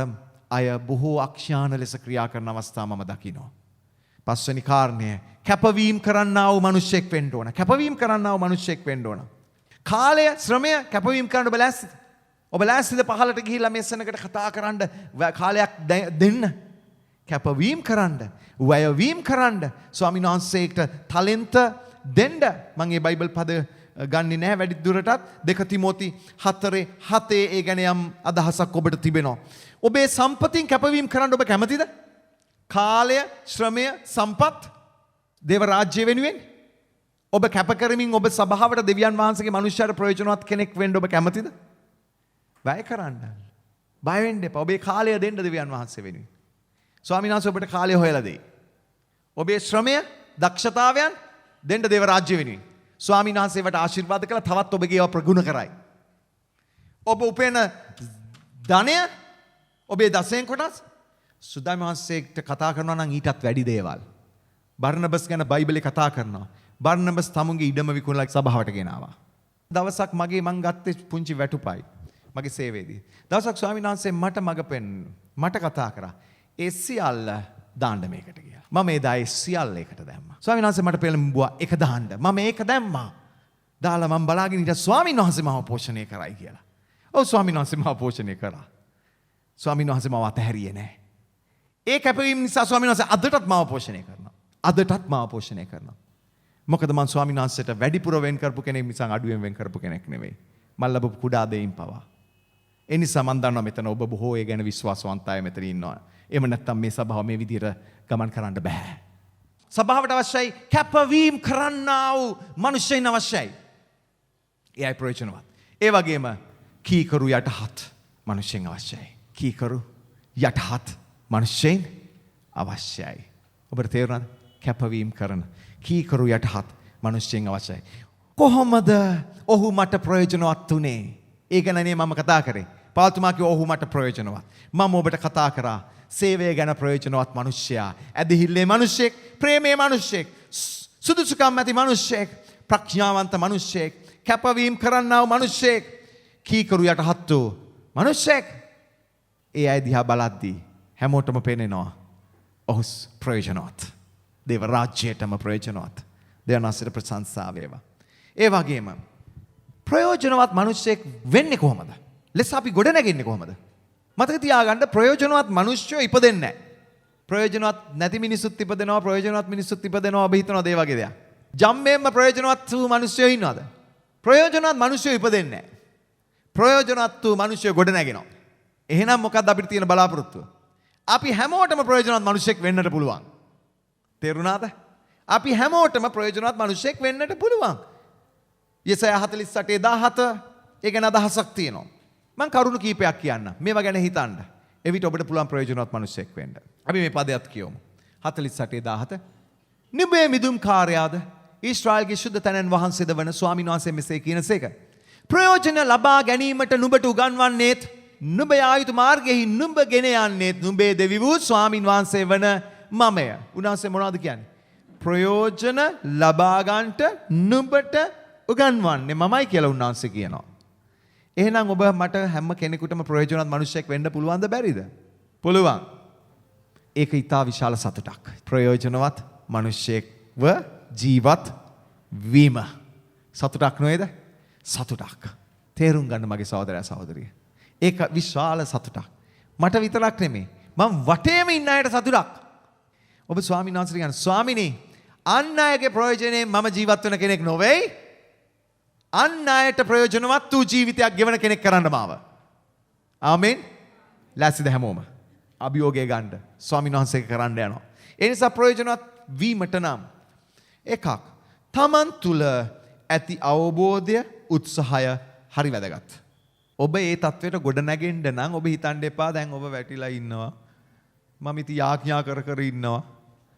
අය බොහෝ අක්ෂාන ලෙස ක්‍රියා කරන අවස්ථා මම දකිනවා. පස්වෙනි කාරණය කැපවීම කරන්නා වූ මිනිසෙක් වෙන්න ඕන. කැපවීම කරන්නා වූ මිනිසෙක් වෙන්න ඕන. කාලය, ශ්‍රමය කැපවීම කරන්න ඔබ ලෑස්තිද? ඔබ ලෑස්තිද පහලට ගිහිල්ලා මේ සෙනඟට කතා කරන්න කාලයක් දෙන්න? කැපවීම කරන්න, වැයවීම කරන්න, ස්වාමීන් වහන්සේට ටැලන්ත දෙන්න. මම මේ බයිබල් පද ගන්නේ නැහැ වැඩි දුරටත්. 2 තිමෝති 4:7 ඒ ගැන යම් අදහසක් ඔබට තිබෙනවා. ඔබේ සම්පතින් කැපවීම කරන්න ඔබ කැමතිද? කාලය, ශ්‍රමය, සම්පත් දේව රාජ්‍ය වෙනුවෙන් ඔබ කැප කරමින් ඔබ සභාවට දෙවියන් වහන්සේගේ මනුෂ්‍යයාට ප්‍රයෝජනවත් කෙනෙක් වෙන්න ඔබ කැමතිද? වැය කරන්න. බය වෙන්න එපා. ඔබේ කාලය දෙන්න දෙවියන් වහන්සේ වෙනුවෙන්. ස්වාමීන් වහන්සේ ඔබට කාලය හොයලා දෙයි. ඔබේ ශ්‍රමය, දක්ෂතාවයන් දෙන්න දේව රාජ්‍ය වෙනුවෙන්. ස්වාමීන් වහන්සේවට ආශිර්වාද කළා තවත් ඔබගේ ඒවා ප්‍රගුණ කරයි. ඔබ උපයන ධනය, ඔබේ දසයෙන් කොටස් සුදාම වහන්සේට කතා කරනවා නම් ඊටත් වැඩි දේවල්. බර්නබස් ගැන බයිබලේ කතා කරනවා. බර්නබස් තමුන්ගේ ඉඩම විකුණලා සභාවට ගෙනාවා. දවසක් මං ගත්තේ පුංචි වැටුපයි. මගේ සේවයේදී. දවසක් ස්වාමීන් වහන්සේ මට කතා කරා. ඒ සියල්ල දාන්න මේකට කියලා. මම එදා ඒ සියල්ල එකට දැම්මා. ස්වාමීන් වහන්සේ මට පෙළඹුවා එක දාන්න. මම ඒක දැම්මා. දාලා මම බලාගෙන හිටියා ස්වාමීන් වහන්සේ මාව පෝෂණය කරයි කියලා. ඔව් ස්වාමීන් වහන්සේ මාව පෝෂණය කරා. ස්වාමීන් වහන්සේ මාව අතහැරියේ නැහැ. ඒ කැපවීම නිසා ස්වාමීන් වහන්සේ අදටත් මාව පෝෂණය කරනවා. අදටත් මාව පෝෂණය කරනවා. මොකද මම ස්වාමීන් වහන්සේට වැඩිපුර වෙන් කරපු කෙනෙක් මිසක් අඩුවෙන් වෙන් කරපු කෙනෙක් නෙවෙයි. මම ලැබපු කුඩා දෙයින් පවා. ඒ නිසා මම දන්නවා මෙතන ඔබ බොහෝ ඒ ගැන විශ්වාසවන්ත අය මෙතන ඉන්නවා. එහෙම නැත්නම් මේ සභාව මේ විදිහට ගමන් කරන්න බෑ. සභාවට අවශ්‍යයි කැපවීම කරන්නා වූ මිනිස්සුන් අවශ්‍යයි. එයයි ප්‍රයෝජනවත්. ඒ වගේම කීකරු යටහත් මිනිස්සුන් අවශ්‍යයි. කීකරු යටහත් මිනිස්සුන් අවශ්‍යයි. ඔබට තේරුණාද? කැපවීම කරන කීකරු යටහත් මිනිස්සුන් අවශ්‍යයි. කොහොමද ඔහු මට ප්‍රයෝජනවත් උනේ? ඒ ගැනනේ මම කතා කරේ. පාල්තුමා කිව්වා ඔහු මට ප්‍රයෝජනවත්. මම ඔබට කතා කරා සේවය ගැන ප්‍රයෝජනවත් මිනිසයා. ඇදහිල්ලේ මිනිසෙක්, ප්‍රේමයේ මිනිසෙක්, සුදුසුකම් ඇති මිනිසෙක්, ප්‍රඥාවන්ත මිනිසෙක්, කැපවීම කරන්නා වූ මිනිසෙක්, කීකරු යටහත් වූ මිනිසෙක්. ඒ අය දිහා බලද්දී හැමෝටම පේනවා ඔහු ප්‍රයෝජනවත්. දේව රාජ්‍යයටම ප්‍රයෝජනවත්. දෙවනාසයට ප්‍රශංසා වේවා. ඒ වගේම ප්‍රයෝජනවත් මිනිසෙක් වෙන්නේ කොහොමද? ලෙස අපි ගොඩ නැගෙන්නේ කොහොමද? මතක තියාගන්න ප්‍රයෝජනවත් මිනිස්සු ඉපදෙන්නේ නැහැ. ප්‍රයෝජනවත් නැති මිනිස්සුත් ඉපදෙනවා, ප්‍රයෝජනවත් මිනිස්සුත් ඉපදෙනවා. ඔබ හිතනවා ඒ වගේ දෙයක්. ජම්මෙන්ම ප්‍රයෝජනවත් වූ මිනිස්සු ඉන්නවද? ප්‍රයෝජනවත් මිනිස්සු ඉපදෙන්නේ නැහැ. ප්‍රයෝජනවත් වූ මිනිස්සු ගොඩ නැගෙනවා. එහෙනම් මොකක්ද අපිට තියෙන බලාපොරොත්තුව? අපි හැමෝටම ප්‍රයෝජනවත් මිනිසෙක් වෙන්නට පුළුවන්. තේරුණාද? අපි හැමෝටම ප්‍රයෝජනවත් මිනිසෙක් වෙන්නට පුළුවන්. යෙසaya 48:17 ඒ ගැන අදහසක් තියෙනවා. මම කරුණු කීපයක් කියන්න. මේවා ගැන හිතන්න. එවිට ඔබට පුළුවන් ප්‍රයෝජනවත් මිනිසෙක් වෙන්න. අපි මේ පදයක් කියමු. 48:17 නුඹේ මිදුම් කාර්යාද ඊශ්‍රායල්ගේ ශුද්ධ තැනන් වහන්සේද වන ස්වාමීන් වහන්සේ මෙසේ කියනසේක. ප්‍රයෝජන ලබා ගැනීමට නුඹට උගන්වන්නේත් නුඹ යා යුතු මාර්ගයෙහි නුඹ ගෙන යන්නේත් නුඹේ දෙවි වූ ස්වාමීන් වහන්සේ වන මමය. උන්වහන්සේ මොනවද කියන්නේ? ප්‍රයෝජන ලබා ගන්නට නුඹට උගන්වන්නේ මමයි කියලා උන්වහන්සේ කියනවා. එහෙනම් ඔබ මට හැම කෙනෙකුටම ප්‍රයෝජනවත් මිනිසෙක් වෙන්න පුළුවන්ද බැරිද? පුළුවන්. ඒක ඊටා විශාල සතුටක්. ප්‍රයෝජනවත් මිනිසෙක්ව ජීවත් වීම. සතුටක් නේද? සතුටක්. තේරුම් ගන්න මගේ සහෝදරයා සහෝදරිය. ඒක විශාල සතුටක්. මට විතරක් නෙමෙයි. මම වටේම ඉන්න අයට සතුටක්. ඔබ ස්වාමීන් වහන්සේට කියන ස්වාමිනේ අන් අයගේ ප්‍රයෝජනේ මම ජීවත් වෙන කෙනෙක් නොවේයි. අන් අයට ප්‍රයෝජනවත් වූ ජීවිතයක් ගෙවන කෙනෙක් කරන්න මාව. ආමෙන්. ලෑස්තිද හැමෝම? අභියෝගය ගන්න ස්වාමීන් වහන්සේ කරන්න යනවා. ඒ නිසා ප්‍රයෝජනවත් වීමට නම් එකක් තමන් තුල ඇති අවබෝධය උත්සාහය හරි වැදගත්. ඔබ ඒ තත්වයට ගොඩ නැගෙන්න නම් ඔබ හිතන්න එපා දැන් ඔබ වැටිලා ඉන්නවා. මම ඉතින් යාඥා කර ඉන්නවා.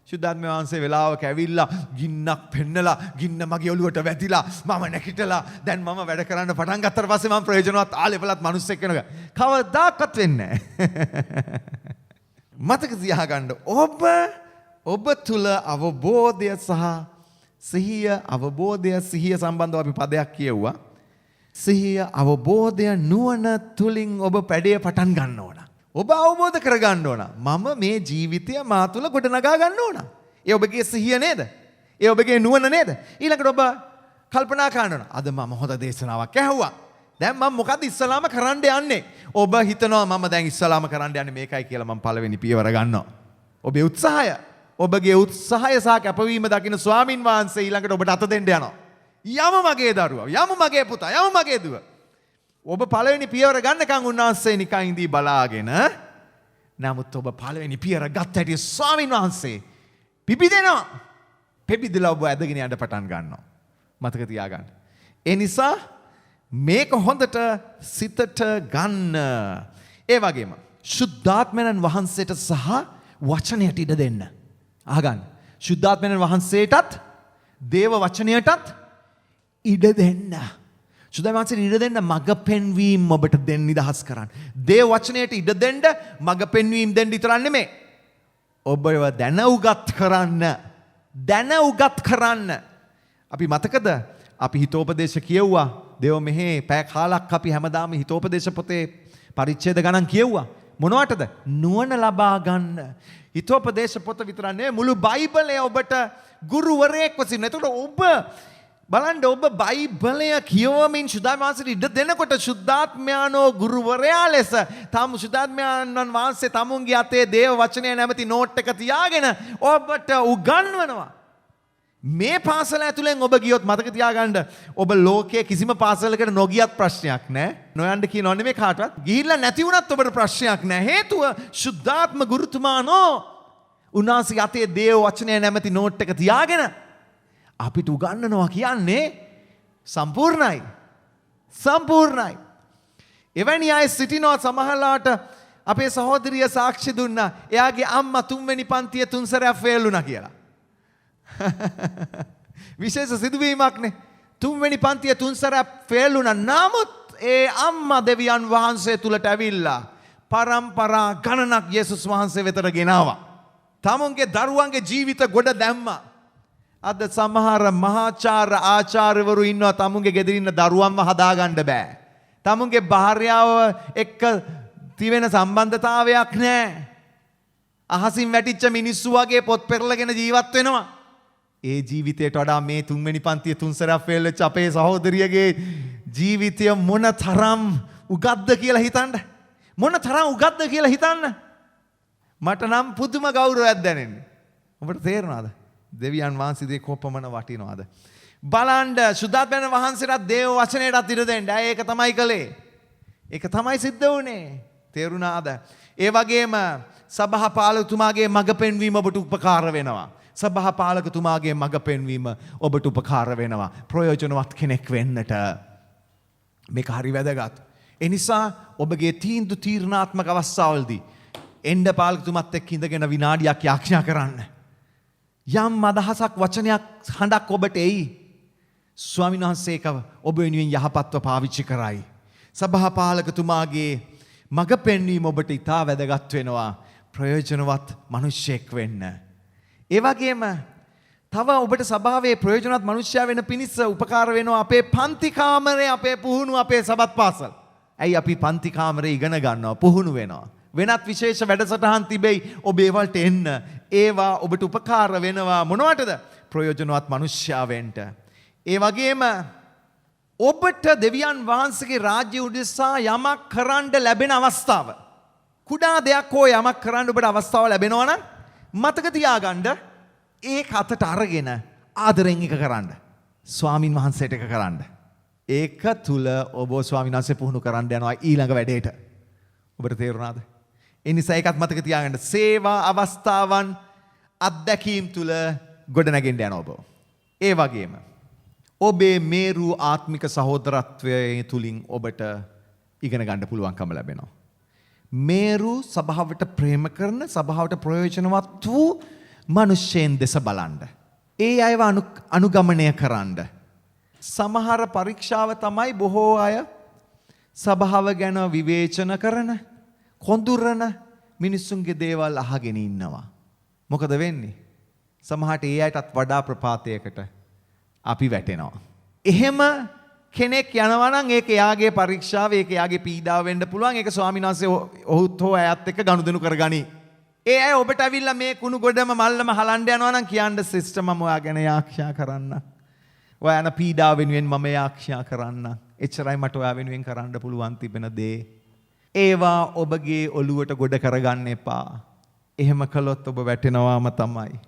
ශුද්ධාත්ම වහන්සේ වෙලාවක ඇවිල්ලා ගින්නක් පෙන්නලා ගින්න මගේ ඔළුවට වැදිලා මම නැගිටලා දැන් මම වැඩ කරන්න පටන් ගත්තට පස්සේ මම ප්‍රයෝජනවත් ආලෙපලත් මිනිස්සෙක් වෙනවා. කවදාකවත් වෙන්නේ නැහැ. මතක තියාගන්න ඔබ තුල අවබෝධය සහ සිහිය සම්බන්ධව අපි පදයක් කියුවා. සිහිය අවබෝධය නුවණ තුලින් ඔබ පැඩේ පටන් ගන්න ඕන. ඔබ අවබෝධ කරගන්න ඕන. මම මේ ජීවිතය මා තුළ ගොඩනගා ගන්න ඕන. ඒ ඔබගේ සිහිය නේද? ඒ ඔබගේ නුවණ නේද? ඊළඟට ඔබ කල්පනා කරන්න ඕන. අද මම හොඳ දේශනාවක් ඇහුවා. දැන් මම මොකද ඉස්සලාම කරන්න යන්නේ? ඔබ හිතනවා මම දැන් ඉස්සලාම කරන්න යන්නේ මේකයි කියලා මම පළවෙනි පියවර ගන්නවා. ඔබේ උත්සාහය, ඔබගේ උත්සාහය සහ කැපවීම දකින ස්වාමින් වහන්සේ ඊළඟට ඔබට අත දෙන්න යනවා. යම මගේ දරුවා, යම මගේ පුතා, යම මගේ දුව. ඔබ පළවෙනි පියවර ගන්නකම් උන්වහන්සේ නිකන් ඉඳී බලාගෙන නමුත් ඔබ පළවෙනි පියවර ගත්ත හැටි ස්වාමීන් වහන්සේ පිපිදෙනවා. පෙබිදලා ඔබ ඇදගෙන යන්න පටන් ගන්නවා. මතක තියාගන්න. ඒ නිසා මේක හොඳට සිතට ගන්න. ඒ වගේම ශුද්ධාත්මයන් වහන්සේට සහ වචනයට ඉඩ දෙන්න. අහගන්න. ශුද්ධාත්මයන් වහන්සේටත් දේව වචනයටත් ඉඩ දෙන්න. ශුද්ධාත්මයන් වහන්සේට ඉඩ දෙන්න මඟ පෙන්වීම ඔබට දෙන්න නිදහස් කරන්න. දේව වචනයට ඉඩ දෙන්න මඟ පෙන්වීම දෙන්න විතරක් නෙමෙයි. ඔබව දැන උගත් කරන්න. දැන උගත් කරන්න. අපි මතකද අපි හිතෝපදේශ කියවුවා. දේව මෙහි පැය කාලක් අපි හැමදාම හිතෝපදේශ පොතේ පරිච්ඡේද ගණන් කියවුවා. මොනවටද? නුවණ ලබා ගන්න. හිතෝපදේශ පොත විතර නෙවෙයි මුළු බයිබලය ඔබට ගුරුවරයෙක් වශයෙන්. එතකොට ඔබ බලන්න ඔබ බයිබලය කියවමින් ශුද්ධාත්මයන් වහන්සේට ඉඩ දෙනකොට ශුද්ධාත්මයානෝ ගුරුවරයා ලෙස තාම ශුද්ධාත්මයන් වහන්සේ තමුන්ගේ අතේ දේව වචනය නැමැති නෝට් එක තියාගෙන ඔබට උගන්වනවා. මේ පාසල ඇතුලෙන් ඔබ ගියොත් මතක තියාගන්න ඔබ ලෝකයේ කිසිම පාසලකට නොගියත් ප්‍රශ්නයක් නැහැ. නොයන්න කියනෝ නෙමෙයි කාටවත්. ගිහිල්ලා නැති වුණත් ඔබට ප්‍රශ්නයක් නැහැ. හේතුව ශුද්ධාත්ම ගුරුතුමානෝ උන්වහන්සේ අතේ දේව වචනය නැමැති නෝට් එක තියාගෙන අපිට උගන්වනවා කියන්නේ සම්පූර්ණයි. සම්පූර්ණයි. එවැනි අය සිටිනවා සමහරලාට අපේ සහෝදරිය සාක්ෂි දුන්නා. එයාගේ අම්මා 3 වෙනි පන්තියේ 3 සැරයක් ෆේල් වුණා කියලා. විශේෂ සිදුවීමක්නේ. 3 වෙනි පන්තියේ 3 සැරයක් ෆේල් වුණා. නමුත් ඒ අම්මා දෙවියන් වහන්සේ තුලට ඇවිල්ලා පරම්පරා ගණනක් යේසුස් වහන්සේ වෙතට ගෙනාවා. තමුන්ගේ දරුවන්ගේ ජීවිත ගොඩ දැම්මා. අද සමහර මහාචාර්ය ආචාර්යවරු ඉන්නවා තමුන්ගේ ගෙදර ඉන්න දරුවන්ව හදාගන්න බෑ. තමුන්ගේ භාර්යාව එක්ක තිවෙන සම්බන්ධතාවයක් නැහැ. අහසින් වැටිච්ච මිනිස්සු වගේ පොත් පෙරලගෙන ජීවත් වෙනවා. ඒ ජීවිතයට වඩා මේ 3 වෙනි පන්තියේ 3 සැරයක් ෆේල් වෙච්ච අපේ සහෝදරියගේ ජීවිතය මොන තරම් උගත්ද කියලා හිතන්න. මොන තරම් උගත්ද කියලා හිතන්න. මට නම් පුදුම ගෞරවයක් දැනෙන්නේ. ඔබට තේරෙනවද? දෙවියන් වහන්සේ කොපමණ වටිනවද? බලන්න ශුද්ධාත්මයන් වහන්සේට දේව වචනයටත් ඉඩ දෙන්න. ඒක තමයි කළේ. ඒක තමයි සිද්ධ වුණේ. තේරුණාද? ඒ වගේම සභාපාලකතුමාගේ මඟ පෙන්වීම ඔබට උපකාර වෙනවා. සභාපාලකතුමාගේ මඟ පෙන්වීම ඔබට උපකාර වෙනවා. ප්‍රයෝජනවත් කෙනෙක් වෙන්නට. මේක හරි වැදගත්. ඒ නිසා ඔබගේ තීරණාත්මක අවස්ථාවලදී එන්න පාලකතුමත් එක්ක ඉඳගෙන විනාඩියක් යාඥා කරන්න. යම් අදහසක් වචනයක් හඬක් ඔබට එයි. ස්වාමීන් වහන්සේ ඒක ඔබ වෙනුවෙන් යහපත්ව පාවිච්චි කරයි. සභාපාලකතුමාගේ මඟ පෙන්වීම ඔබට ඉතා වැදගත් වෙනවා. ප්‍රයෝජනවත් මිනිසෙක් වෙන්න. ඒ වගේම තව ඔබට සභාවේ ප්‍රයෝජනවත් මිනිසයා වෙන පිණිස උපකාර වෙනවා අපේ පන්ති කාමරේ, අපේ පුහුණු, අපේ සබත් පාසල්. ඇයි අපි පන්ති කාමරේ ඉගෙන ගන්නවා, පුහුණු වෙනවා. වෙනත් විශේෂ වැඩසටහන් තිබෙයි. ඔබ ඒවලට එන්න. ඒවා ඔබට උපකාර වෙනවා. මොනවටද? ප්‍රයෝජනවත් මිනිසයා වෙන්න. ඒ වගේම ඔබට දෙවියන් වහන්සේගේ රාජ්‍ය උදෙසා යමක් කරන්න ලැබෙන අවස්ථාව. කුඩා දෙයක් හෝ යමක් කරන්න ඔබට අවස්ථාව ලැබෙනවා නම් මතක තියාගන්න ඒක අතට අරගෙන ආදරෙන් එක කරන්න. ස්වාමින් වහන්සේට එක කරන්න. ඒක තුල ඔබ ස්වාමින් වහන්සේ පුහුණු කරන්න යනවා ඊළඟ වැඩේට. ඔබට තේරුණාද? ඒ නිසා ඒකත් මතක තියාගන්න. සේවා අවස්ථාවන් අත්දැකීම් තුල ගොඩනගෙන්න යනවා ඔබ. ඒ වගේම ඔබේ මේරු ආත්මික සහෝදරත්වයේ තුලින් ඔබට ඉගෙන ගන්න පුළුවන්කම ලැබෙනවා. මේරු සභාවට ප්‍රේම කරන, සභාවට ප්‍රයෝජනවත් වූ මිනිසෙන් දෙස බලන්න. ඒ අයව අනුගමනය කරන්න. සමහර පරීක්ෂාව තමයි බොහෝ අය සභාව ගැන විවේචන කරන, කොඳුරන මිනිස්සුන්ගේ දේවල් අහගෙන ඉන්නවා. මොකද වෙන්නේ? සමහරට ඒ අයටත් වඩා ප්‍රපාතයකට අපි වැටෙනවා. එහෙම කෙනෙක් යනවා නම් ඒක එයාගේ පරීක්ෂාව, ඒක එයාගේ පීඩාව වෙන්න පුළුවන්. ඒක ස්වාමීන් වහන්සේ ඔහුත් හෝ ඇයත් එක්ක ගනුදෙනු කරගනි. ඒ අය ඔබට අවිල්ලා මේ කුණු ගොඩම මල්ලම හලන්න යනවා නම් කියන්න සිස්ටර් මම ඔයා ගැන යාක්ෂා කරන්න. ඔයා යන පීඩාව වෙනුවෙන් මම යාක්ෂා කරන්න. එච්චරයි මට ඔයා වෙනුවෙන් කරන්න පුළුවන් තිබෙන දේ. ඒවා ඔබගේ ඔළුවට ගොඩ කරගන්න එපා. එහෙම කළොත් ඔබ වැටෙනවාම තමයි.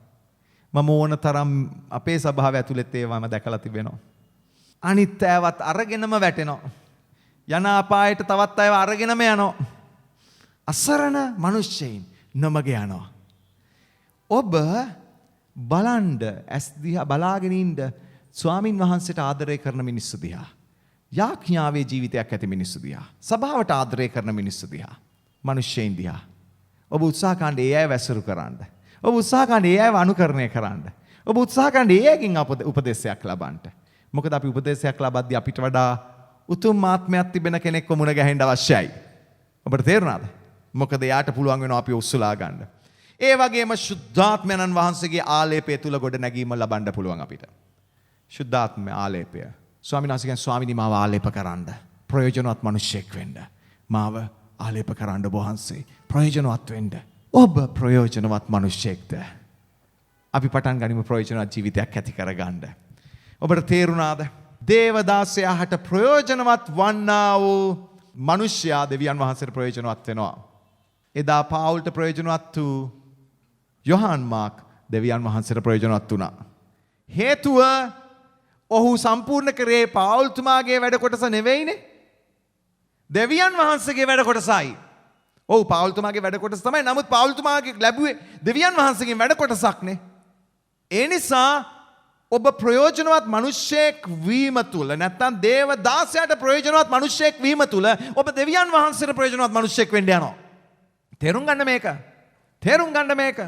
මම ඕන තරම් අපේ සභාව ඇතුළෙත් ඒවාම දැකලා තිබෙනවා. අනිත් අයවත් අරගෙනම වැටෙනවා. යන අපායට තවත් අයව අරගෙනම යනවා. අසරණ මිනිස්සෙයින් නොමග යනවා. ඔබ බලන්ඩ ඇස් දිහා බලාගෙන ඉන්න ස්වාමින් වහන්සේට ආදරය කරන මිනිස්සු දිහා. යාඥාවේ ජීවිතයක් ඇති මිනිස්සු දිහා. සභාවට ආදරය කරන මිනිස්සු දිහා. මිනිස්සෙයින් දිහා. ඔබ උත්සාහ කරන්න ඒ අය වැසුරු කරන්න. ඔබ උත්සාහ කරන්න ඒ අයව අනුකරණය කරන්න. ඔබ උත්සාහ කරන්න ඒ අයගෙන් උපදේශයක් ලබන්න. මොකද අපි උපදේශයක් ලබද්දී අපිට වඩා උතුම් ආත්මයක් තිබෙන කෙනෙක්ව මුණ ගැහෙන්න අවශ්‍යයි. ඔබට තේරුණාද? මොකද එයාට පුළුවන් වෙනවා අපි උස්සලා ගන්න. ඒ වගේම ශුද්ධාත්මයන්න් වහන්සේගේ ආලේපය තුල ගොඩ නැගීම ලබන්න පුළුවන් අපිට. ශුද්ධාත්ම ආලේපය. ස්වාමීන් වහන්සේ කියන ස්වාමීනි මාව ආලේප කරන්න. ප්‍රයෝජනවත් මිනිසෙක් වෙන්න. මාව ආලේප කරන්න ඔබ වහන්සේ. ප්‍රයෝජනවත් වෙන්න. ඔබ ප්‍රයෝජනවත් මිනිසෙක්ද? අපි පටන් ගනිමු ප්‍රයෝජනවත් ජීවිතයක් ඇති කරගන්න. ඔබට තේරුණාද? දේවදාසයාට ප්‍රයෝජනවත් වන්නා වූ මිනිසයා දෙවියන් වහන්සේට ප්‍රයෝජනවත් වෙනවා. එදා පාවුල්ට ප්‍රයෝජනවත් වූ යොහාන් මාක් දෙවියන් වහන්සේට ප්‍රයෝජනවත් වුණා. හේතුව ඔහු සම්පූර්ණ කරේ පාවුල්තුමාගේ වැඩ කොටස නෙවෙයිනේ. දෙවියන් වහන්සේගේ වැඩ කොටසයි. ඔව් පාවුල්තුමාගේ වැඩ කොටස තමයි. නමුත් පාවුල්තුමාගේ ලැබුවේ දෙවියන් වහන්සේගෙන් වැඩ කොටසක්නේ. ඒ නිසා ඔබ ප්‍රයෝජනවත් මිනිසෙක් වීම තුල නැත්නම් දේවදාසයාට ප්‍රයෝජනවත් මිනිසෙක් වීම තුල ඔබ දෙවියන් වහන්සේට ප්‍රයෝජනවත් මිනිසෙක් වෙන්න යනවා. තේරුම් ගන්න මේක. තේරුම් ගන්න මේක.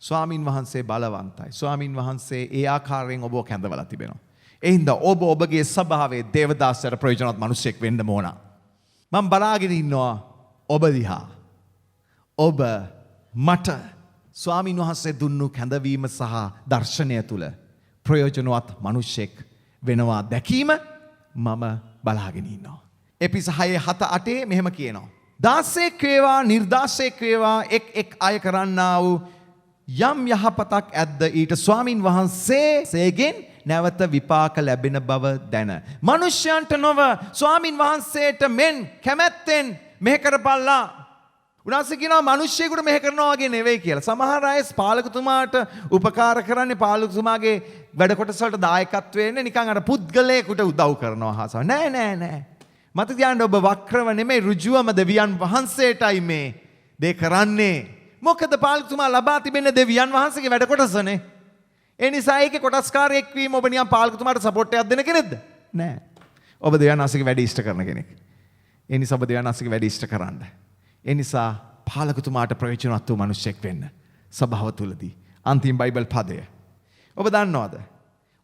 ස්වාමින් වහන්සේ බලවන්තයි. ස්වාමින් වහන්සේ ඒ ආකාරයෙන් ඔබව කැඳවලා තිබෙනවා. ඒ හින්දා ඔබ ඔබගේ ස්වභාවයේ දේවදාසයාට ප්‍රයෝජනවත් මිනිසෙක් වෙන්න ඕන. මම බලාගෙන ඉන්නවා ඔබ දිහා. ඔබ මට ස්වාමින් වහන්සේ දුන්නු කැඳවීම සහ දර්ශනය තුල ප්‍රයෝජනවත් මිනිසෙක් වෙනවා දැකීම මම බලාගෙන ඉන්නවා. එපිස 6:7-8 මෙහෙම කියනවා. දාසෙක් වේවා නිර්දාසෙක් වේවා එක් අය කරන්නා වූ යම් යහපතක් ඇද්ද ඊට ස්වාමින් වහන්සේගෙන් නැවත විපාක ලැබෙන බව දැන. මිනිසයන්ට නොව ස්වාමින් වහන්සේට මෙන් කැමැත්තෙන් මෙහෙ කරපල්ලා. උන්වහන්සේ කියනවා මිනිස්සෙකුට මෙහෙ කරනවා වගේ නෙවෙයි කියලා. සමහර අය පාලකතුමාට උපකාර කරන්නේ පාලකතුමාගේ වැඩ කොටස වලට දායකත්වයෙන් නිකන් අර පුද්ගලයෙකුට උදව් කරනවා හසව. නෑ. මත තියාගන්න ඔබ වක්‍රව නෙමෙයි ඍජුවම දෙවියන් වහන්සේටයි මේ දේ කරන්නේ. මොකද පාලකතුමා ලබා තිබෙන්නේ දෙවියන් වහන්සේගේ වැඩ කොටසනේ. ඒ නිසා ඒකේ කොටස්කාරයෙක් වීම ඔබ නිකන් පාලකතුමාට සපෝට් එකක් දෙන කෙනෙක්ද? නෑ. ඔබ දෙවියන් වහන්සේගේ වැඩ ඉෂ්ට කරන කෙනෙක්. ඒ නිසා ඔබ දෙවියන් වහන්සේගේ වැඩ ඉෂ්ට කරන්න. ඒ නිසා පාලකතුමාට ප්‍රයෝජනවත් වූ මිනිසෙක් වෙන්න සභාව තුලදී. අන්තිම බයිබල් පදය. ඔබ දන්නවද?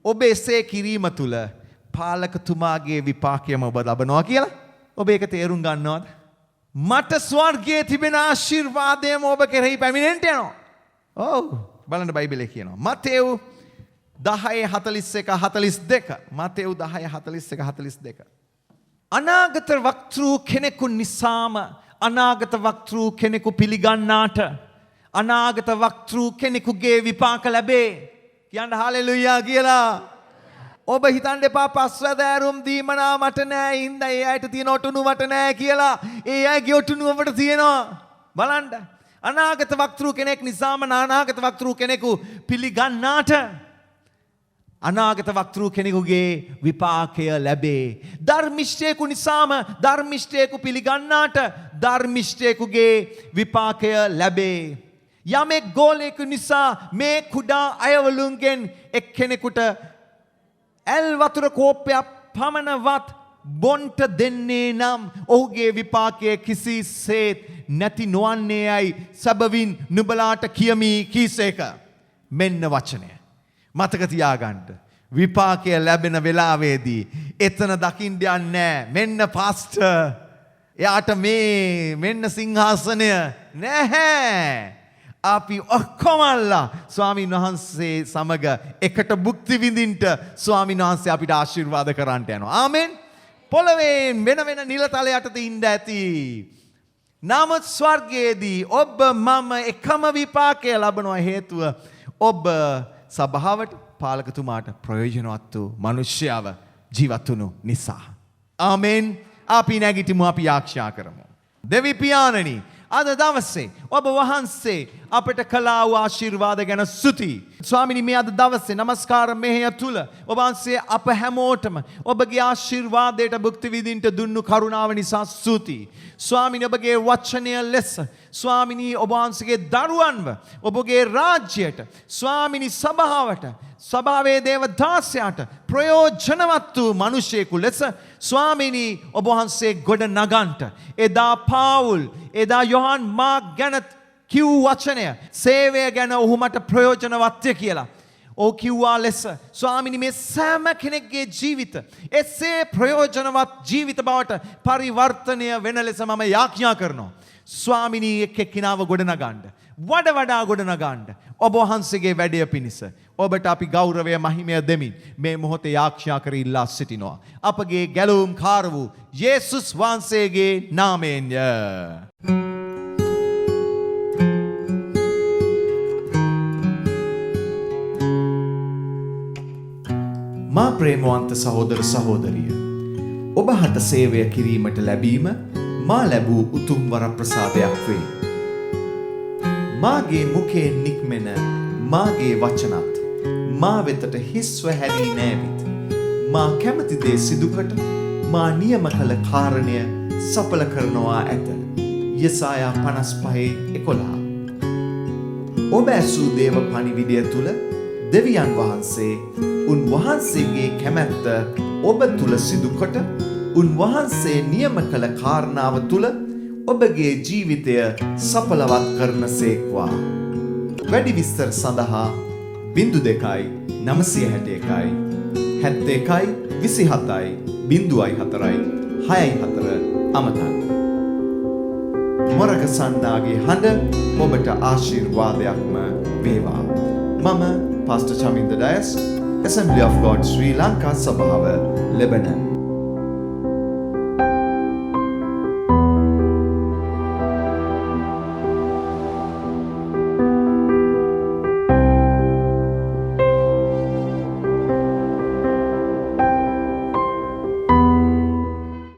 ඔබ එසේ කිරීම තුල පාලකතුමාගේ විපාකයම ඔබ ලබනවා කියලා? ඔබ ඒක තේරුම් ගන්නවද? මට ස්වර්ගයේ තිබෙන ආශිර්වාදයම ඔබ කෙරෙහි පැමිණෙන්න යනවා. ඔව් බලන්න බයිබලයේ කියනවා. මතේව් 10:41-42. මතේව් 10:41-42. අනාගත වක්තෘ කෙනෙකු නිසාම අනාගත වක්තෘ කෙනෙකු පිළිගන්නාට අනාගත වක්තෘ කෙනෙකුගේ විපාක ලැබේ. කියන්න හාලෙලුයා කියලා. ඔබ හිතන්න එපා පස්වැදෑරුම් දීමනා මට නෑ හින්දා ඒ අයට තියෙන ඔටුනු මට නෑ කියලා. ඒ අයගේ ඔටුනු ඔබට තියෙනවා. බලන්න. අනාගත වක්තෘ කෙනෙක් නිසාම අනාගත වක්තෘ කෙනෙකු පිළිගන්නාට අනාගත වක්තෘ කෙනෙකුගේ විපාකය ලැබේ. ධර්මිෂ්ඨයෙකු නිසාම ධර්මිෂ්ඨයෙකු පිළිගන්නාට ධර්මිෂ්ඨයෙකුගේ විපාකය ලැබේ. යමෙක් ගෝලයෙකු නිසා මේ කුඩා අයවලුන්ගෙන් එක්කෙනෙකුට ඇල් වතුර කෝප්පයක් පමණවත් බොන්ට දෙන්නේ නම් ඔහුගේ විපාකය කිසිසේත් නැති නොවන්නේ යයි සැබවින් නුඹලාට කියමි කීසේක. මෙන්න වචනය. මතක තියාගන්න. විපාකය ලැබෙන වෙලාවේදී එතන දකින්න යන්නේ මෙන්න පාස්ටර්. එයාට මෙන්න සිංහාසනය නැහැ. අපි ඔක්කොමල්ලා ස්වාමීන් වහන්සේ සමග එකට භුක්ති විඳින්න ස්වාමීන් වහන්සේ අපිට ආශිර්වාද කරන්නට යනවා. ආමෙන්. පොළවේ වෙන නිලතල යටතේ ඉඳ ඇති. නමුත් ස්වර්ගයේදී ඔබ මම එකම විපාකය ලබනවා. හේතුව ඔබ සභාවට පාලකතුමාට ප්‍රයෝජනවත් වූ මිනිස්යාව ජීවත් වුණු නිසා. ආමෙන්. අපි නැගිටිමු. අපි ආරක්ෂා කරමු. දෙවි පියාණනි අද දවසේ ඔබ වහන්සේ අපට කළා වූ ආශිර්වාද ගැන ස්තුතියි. ස්වාමිනී මේ අද දවසේ නමස්කාර මෙහෙය තුල ඔබ වහන්සේ අප හැමෝටම ඔබගේ ආශිර්වාදයට භුක්ති විඳින්න දුන්නු කරුණාව නිසා ස්තුතියි. ස්වාමිනී ඔබගේ වචනය ලෙස ස්වාමිනී ඔබ වහන්සේගේ දරුවන්ව ඔබගේ රාජ්‍යයට ස්වාමිනී සභාවට සභාවේ දේව දාසයාට ප්‍රයෝජනවත් වූ මිනිසෙකු ලෙස ස්වාමිනී ඔබ වහන්සේ ගොඩ නගන්ට එදා පාවුල් එදා යොහන් මාක් ගැන කිව් වචනය සේවය ගැන ඔහු මට ප්‍රයෝජනවත්ය කියලා. ඔහු කිව්වා ලෙස ස්වාමිනී මේ සෑම කෙනෙක්ගේ ජීවිත එසේ ප්‍රයෝජනවත් ජීවිත බවට පරිවර්තනය වෙන ලෙස මම යාඥා කරනවා. ස්වාමිනී එක් එක්කිනාව ගොඩනගන්න. වඩා ගොඩනගන්න. ඔබ වහන්සේගේ වැඩය පිණිස ඔබට අපි ගෞරවය මහිමය දෙමින් මේ මොහොතේ යාඥා කර ඉල්ලා සිටිනවා. අපගේ ගැලවුම් කාර වූ යේසුස් වහන්සේගේ නාමයෙන්ය. මා ප්‍රේමවන්ත සහෝදර සහෝදරිය ඔබ හට සේවය කිරීමට ලැබීම මා ලැබූ උතුම් වරප්‍රසාදයක් වේ. මාගේ මුඛයෙන් නික්මෙන මාගේ වචනත් මා වෙතට හිස්ව හැරී නෑවිත්. මා කැමති දේ සිදුකට මා නියම කළ කාරණය සඵල කරනවා ඇත. යෙසායා 55:11. ඔබ ඇසූ දේව පණිවිඩය තුල දෙවියන් වහන්සේ උන්වහන්සේගේ කැමැත්ත ඔබ තුල සිදුකොට උන්වහන්සේ නියම කළ කාරණාව තුල ඔබගේ ජීවිතය සඵලවත් කරනසේක්වා. වැඩි විස්තර සඳහා 02 961 71 27 04 64 අමතන්න. මොරක සන්නාගේ හඬ ඔබට ආශිර්වාදයක්ම වේවා. මම Pastor Chaminda Dias, Assembly of God Sri Lanka සභාව ලෙබනන්.